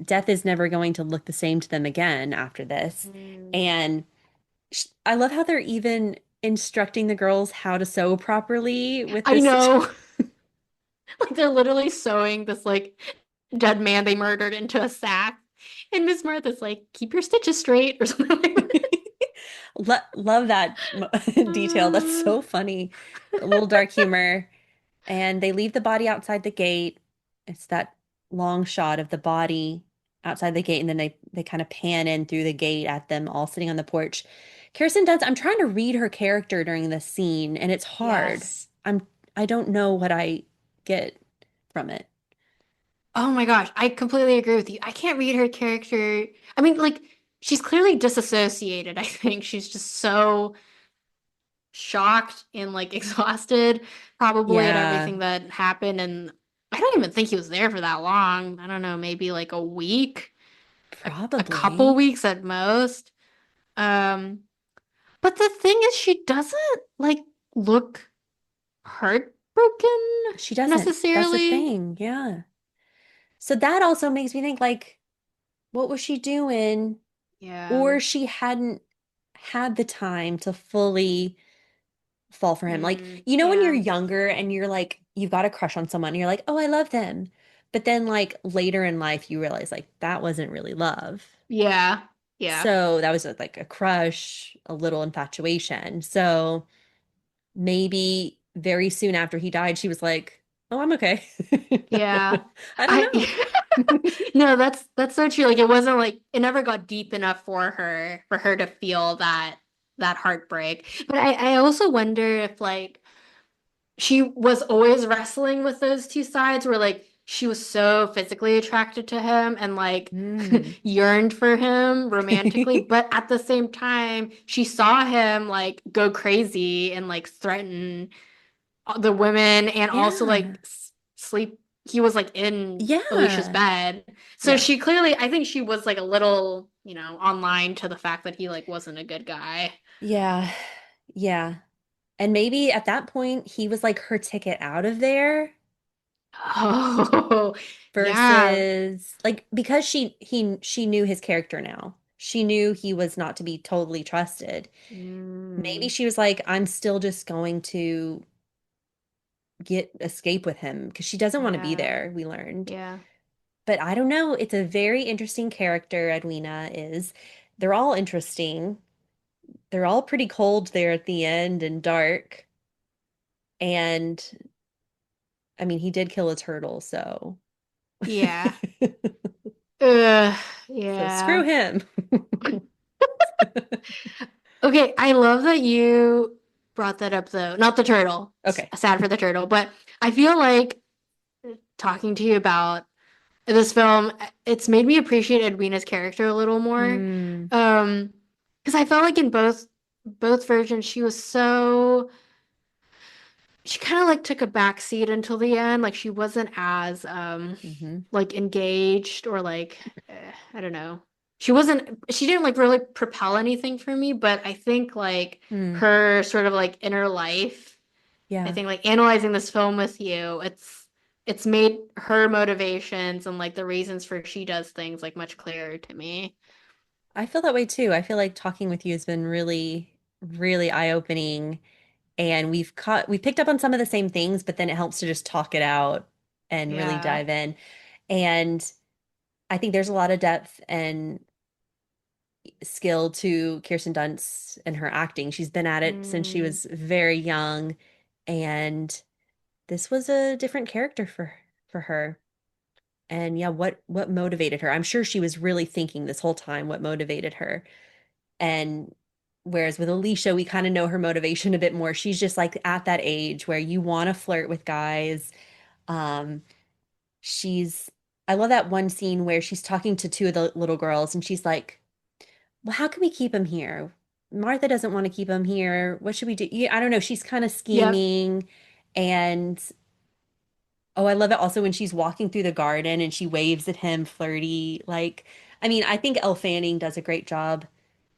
Death is never going to look the same to them again after this. Mm. And I love how they're even instructing the girls how to sew properly with I this. know. Like they're literally sewing this like dead man they murdered into a sack. And Miss Martha's like, keep your stitches straight or something like Love that detail. That's that. so funny. A little dark humor. And they leave the body outside the gate. It's that long shot of the body outside the gate, and then they kind of pan in through the gate at them all sitting on the porch. Kirsten Dunst, I'm trying to read her character during this scene, and it's hard. Yes. I don't know what I get from it. Oh my gosh, I completely agree with you. I can't read her character. I mean, like, she's clearly disassociated. I think she's just so shocked and like exhausted, probably at Yeah, everything that happened. And I don't even think he was there for that long. I don't know, maybe like a week, a couple probably. weeks at most. Um, but the thing is, she doesn't like look heartbroken She doesn't. That's the necessarily. thing. Yeah. So that also makes me think like, what was she doing? Yeah. Or she hadn't had the time to fully fall for him. Like, when you're Yeah. younger and you're like, you've got a crush on someone and you're like, oh, I love them. But then, like, later in life, you realize, like, that wasn't really love. Yeah. Yeah. So that was like a crush, a little infatuation. So maybe very soon after he died, she was like, oh, I'm okay. Yeah. I don't I know. No, that's so true. Like it wasn't like it never got deep enough for her to feel that heartbreak. But I also wonder if like she was always wrestling with those two sides where like she was so physically attracted to him and like Hmm. yearned for him romantically, but at the same time she saw him like go crazy and like threaten the women and also Yeah. like sleep. He was like in Alicia's Yeah. bed. So Yeah. she clearly, I think she was like a little, online to the fact that he like wasn't a good guy. Yeah. Yeah. And maybe at that point, he was like her ticket out of there Oh, yeah. versus like because she knew his character now. She knew he was not to be totally trusted. Maybe Mm, she was like, I'm still just going to get escape with him because she doesn't want to be yeah. there, we learned. Yeah. But I don't know. It's a very interesting character, Edwina is. They're all interesting. They're all pretty cold there at the end and dark. And I mean, he did kill a turtle, so Yeah. Ugh, so screw yeah. him. Okay, I love that you brought that up though. Not the turtle. Okay. Sad for the turtle, but I feel like talking to you about this film, it's made me appreciate Edwina's character a little more. Mm, Because I felt like in both versions, she kind of like took a back seat until the end. Like she wasn't as hmm like engaged or like I don't know. She didn't like really propel anything for me, but I think like mm, her sort of like inner life, I yeah. think like analyzing this film with you, it's made her motivations and like the reasons for she does things like much clearer to me. I feel that way too. I feel like talking with you has been really, really eye-opening. And we picked up on some of the same things, but then it helps to just talk it out and really Yeah. dive in. And I think there's a lot of depth and skill to Kirsten Dunst and her acting. She's been at it since she Mm, was very young, and this was a different character for her. And yeah, what motivated her? I'm sure she was really thinking this whole time what motivated her. And whereas with Alicia, we kind of know her motivation a bit more. She's just like at that age where you want to flirt with guys. Um, she's I love that one scene where she's talking to two of the little girls and she's like, "Well, how can we keep him here? Martha doesn't want to keep him here. What should we do?" Yeah, I don't know. She's kind of Yep. scheming and oh, I love it also when she's walking through the garden and she waves at him flirty. Like, I mean, I think Elle Fanning does a great job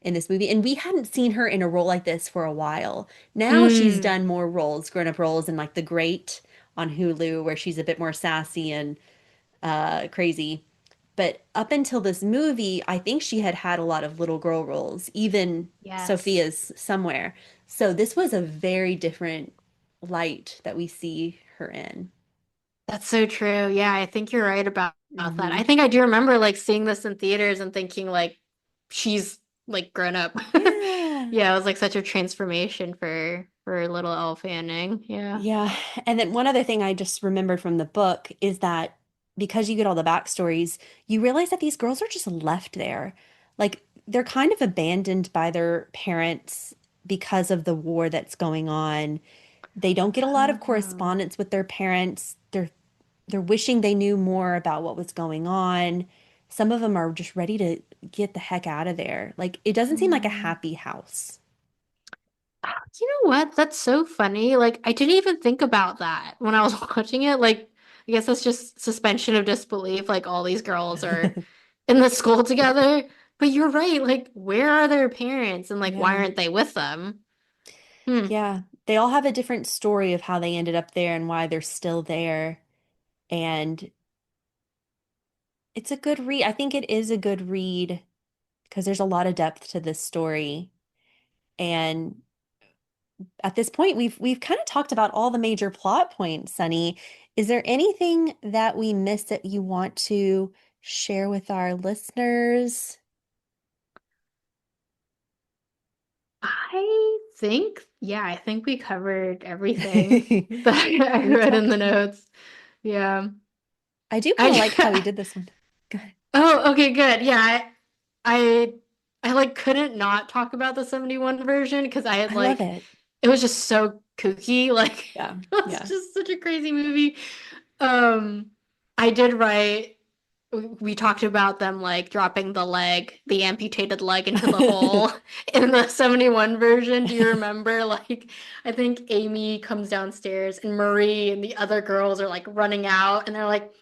in this movie. And we hadn't seen her in a role like this for a while. Now she's Mm, done more roles, grown-up roles in like The Great on Hulu, where she's a bit more sassy and crazy. But up until this movie, I think she had had a lot of little girl roles, even yes. Sophia's somewhere. So this was a very different light that we see her in. That's so true. Yeah, I think you're right about that. I Hmm. think I do remember like seeing this in theaters and thinking like she's like grown up. Yeah. Yeah, it was like such a transformation for little Elle Fanning. Yeah. Yeah. And then one other thing I just remembered from the book is that because you get all the backstories, you realize that these girls are just left there. Like they're kind of abandoned by their parents because of the war that's going on. They don't get a lot of Oh. correspondence with their parents. They're wishing they knew more about what was going on. Some of them are just ready to get the heck out of there. Like it doesn't seem like a Mm. happy house. You know what? That's so funny. Like, I didn't even think about that when I was watching it. Like, I guess that's just suspension of disbelief. Like, all these girls are in the school together. But you're right. Like, where are their parents? And, like, why Yeah. aren't they with them? Hmm. Yeah, they all have a different story of how they ended up there and why they're still there. And it's a good read. I think it is a good read because there's a lot of depth to this story. And at this point, we've kind of talked about all the major plot points, Sunny. Is there anything that we missed that you want to share with our listeners? I think we covered everything that I We read in talked the about it. notes. Yeah. I do kind of like how we I did this one. Good. Oh, okay, good. Yeah, I I like couldn't not talk about the 71 version because I had I love like it. it was just so kooky. Like Yeah, it was yeah. just such a crazy movie. Um, I did write we talked about them like dropping the amputated leg into the hole in the 71 version. Do you remember? Like I think Amy comes downstairs and Marie and the other girls are like running out and they're like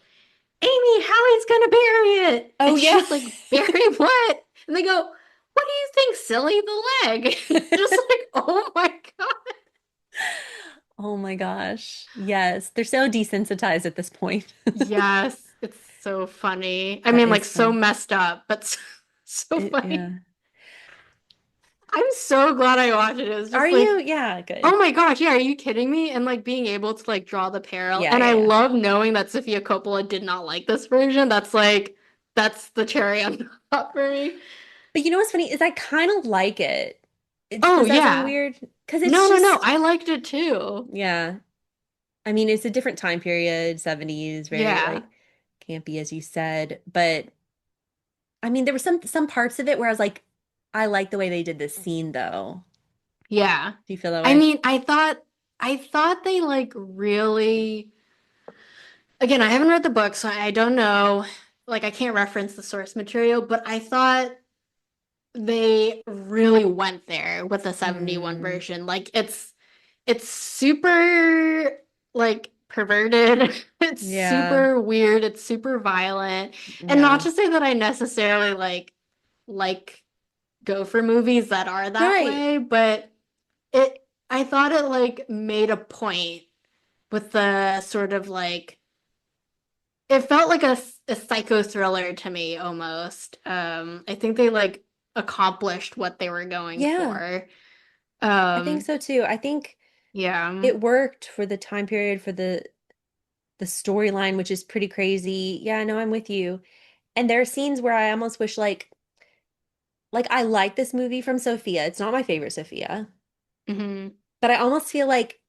Amy, Howie's gonna bury it. Oh, And yeah. she's like, bury what? And they go, what do you think, silly? The leg. Just like, oh my God. Oh my gosh. Yes. They're so desensitized at this point. Yes, it's so funny. I That mean, like, is so funny. messed up, but so funny. Yeah. I'm so glad I watched it. It was Are just you? like, Yeah, good. oh my gosh, yeah, are you kidding me? And like being able to like draw the parallel. Yeah, And yeah, I yeah. love knowing that Sofia Coppola did not like this version. That's like, that's the cherry on top for me. But you know what's funny is I kind of like it. Oh, Does that sound yeah. weird? Because it's No, no, no. just, I liked it too. yeah. I mean, it's a different time period, 70s, very Yeah. like campy, as you said. But I mean, there were some parts of it where I was like, I like the way they did this scene, though. Yeah. Do you feel that I way? mean, I thought they like really again, I haven't read the book, so I don't know. Like I can't reference the source material, but I thought they really went there with the 71 Mm, version. Like it's super like perverted. It's yeah. super weird. It's super violent. And not Yeah. to say that I necessarily like go for movies that are that Right. way, but I thought it like made a point with the sort of like it felt like a psycho thriller to me almost. I think they like accomplished what they were going Yeah. for. I think Um, so too. I think yeah. it worked for the time period for the storyline, which is pretty crazy. Yeah, no, I'm with you. And there are scenes where I almost wish like I like this movie from Sophia. It's not my favorite Sophia, Hmm. but I almost feel like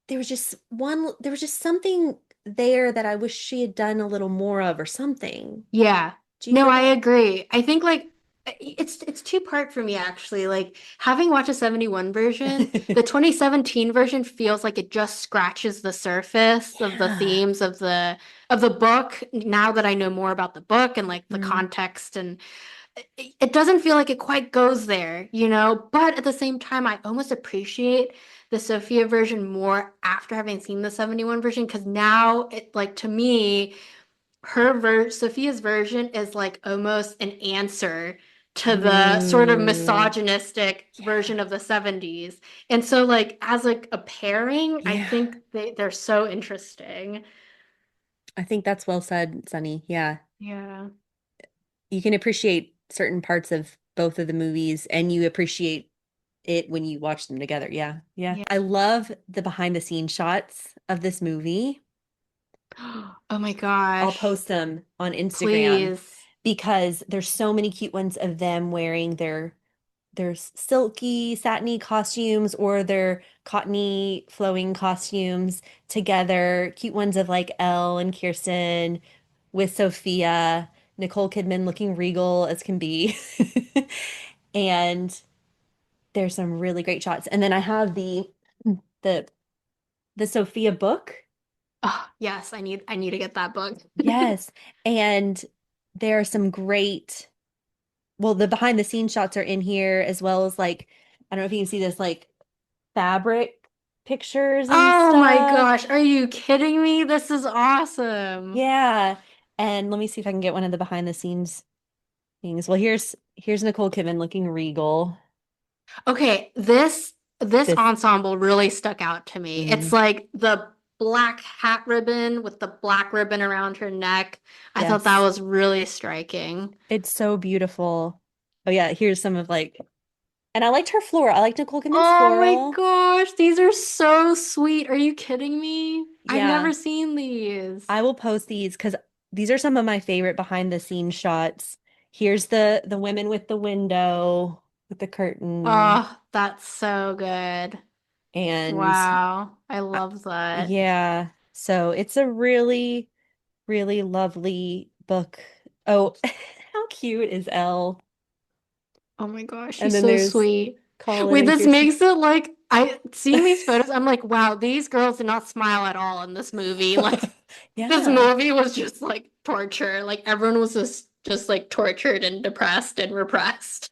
there was just something there that I wish she had done a little more of or something. Yeah. Do you No, feel I that? agree. I think like It's two-part for me actually. Like having watched a 71 version, the 2017 version feels like it just scratches the surface of the Yeah. themes of the book now that I know more about the book and like the Mm. context, and it doesn't feel like it quite goes there, you know? But at the same time, I almost appreciate the Sophia version more after having seen the 71 version because now it like to me Sophia's version is like almost an answer to the sort of Ooh. misogynistic version Yeah. of the 70s. And so like as like a pairing, I Yeah. think they're so interesting. I think that's well said, Sunny. Yeah. Yeah. You can appreciate certain parts of both of the movies and you appreciate it when you watch them together. Yeah. Yeah. Yeah. I love the behind the scenes shots of this movie. Oh my I'll gosh. post them on Instagram Please. because there's so many cute ones of them wearing their silky, satiny costumes or their cottony flowing costumes together. Cute ones of like Elle and Kirsten with Sophia, Nicole Kidman looking regal as can be. And there's some really great shots. And then I have the the Sophia book. Oh, yes, I need to get that book. Yes. And there are some great, well, the behind the scenes shots are in here as well as like, I don't know if you can see this, like fabric pictures and Oh my stuff. gosh, are you kidding me? This is awesome. Yeah. And let me see if I can get one of the behind the scenes things. Well, here's Nicole Kidman looking regal. Okay, this This ensemble really stuck out to me. It's mm, like the black hat ribbon with the black ribbon around her neck. I thought that yes. was really striking. It's so beautiful. Oh yeah, here's some of like and I liked her floral. I liked Nicole Kidman's Oh my floral. gosh, these are so sweet. Are you kidding me? I've Yeah. never seen these. I will post these because these are some of my favorite behind the scenes shots. Here's the women with the window with the curtain Oh, that's so good. and Wow, I uh, love that. yeah. So it's a really, really lovely book. Oh, how cute is Elle? Oh my gosh, And she's then so there's sweet. Colin Wait, and this Kirsten. makes it like I seeing these photos, I'm like, wow, these girls did not smile at all in this movie. Like this Yeah. movie was just like torture. Like everyone was just like tortured and depressed and repressed.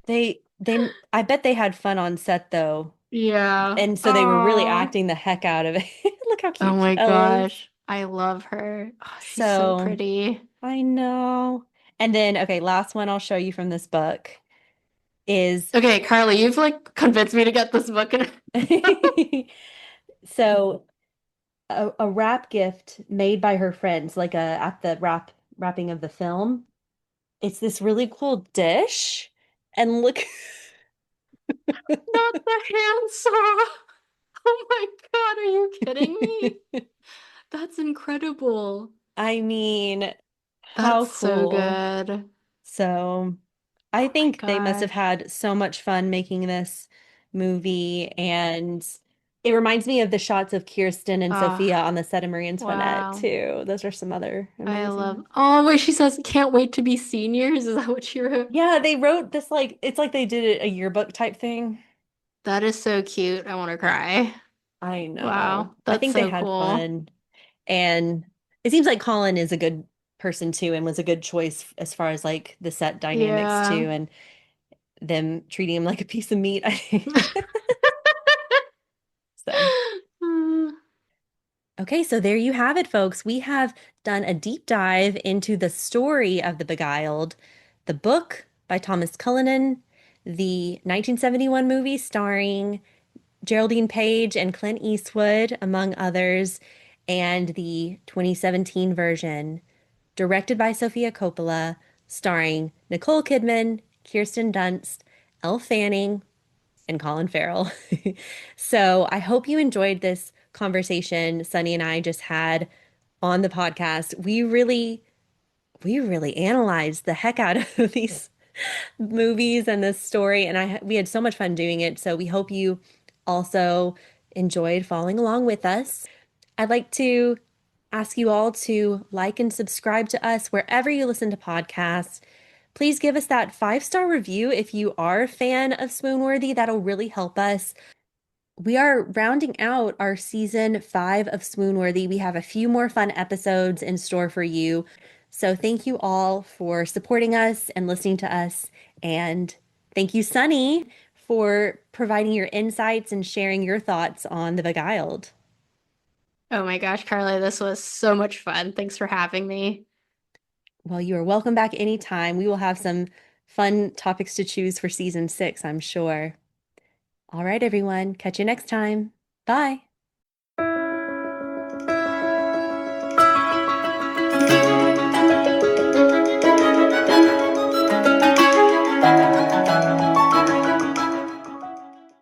I bet they had fun on set though. Yeah. And so they were really Oh. acting the heck out of it. Look how Oh cute my Elle is. gosh. I love her. Oh, she's so So pretty. I know. And then, okay, last one I'll show you from this book is Okay, Carly, you've like convinced me to get this book. And so a wrap gift made by her friends, like at the wrapping of the film. It's this really cool dish. And look, not the handsaw. Oh my God, are you kidding me? That's incredible. I mean, how That's so cool. good. So I Oh my think they must have gosh. had so much fun making this movie. And it reminds me of the shots of Kirsten and Oh, Sophia on the set of Marie Antoinette, wow. too. Those are some other I amazing love. ones. Oh, wait, she says, can't wait to be seniors. Is that what she wrote? Yeah, they wrote this like, it's like they did it a yearbook type thing. That is so cute. I want to cry. I know. Wow, I that's think they so had cool. fun. And it seems like Colin is a good person, too, and was a good choice as far as like the set dynamics, Yeah. too, and them treating him like a piece of meat. I think. So. Mm. Okay, so there you have it, folks. We have done a deep dive into the story of The Beguiled, the book by Thomas Cullinan, the 1971 movie starring Geraldine Page and Clint Eastwood, among others, and the 2017 version, directed by Sofia Coppola, starring Nicole Kidman, Kirsten Dunst, Elle Fanning, and Colin Farrell. So I hope you enjoyed this conversation Sunny and I just had on the podcast. We really analyzed the heck out of these movies and this story, and we had so much fun doing it. So we hope you also enjoyed following along with us. I'd like to ask you all to like and subscribe to us wherever you listen to podcasts. Please give us that 5-star review if you are a fan of Swoon-Worthy. That'll really help us. We are rounding out our season 5 of Swoon-Worthy. We have a few more fun episodes in store for you. So thank you all for supporting us and listening to us. And thank you, Sunny, for providing your insights and sharing your thoughts on The Beguiled. Oh my gosh, Carly, this was so much fun. Thanks for having me. Well, you are welcome back anytime. We will have some fun topics to choose for season 6, I'm sure. All right, everyone. Catch you next time. Bye.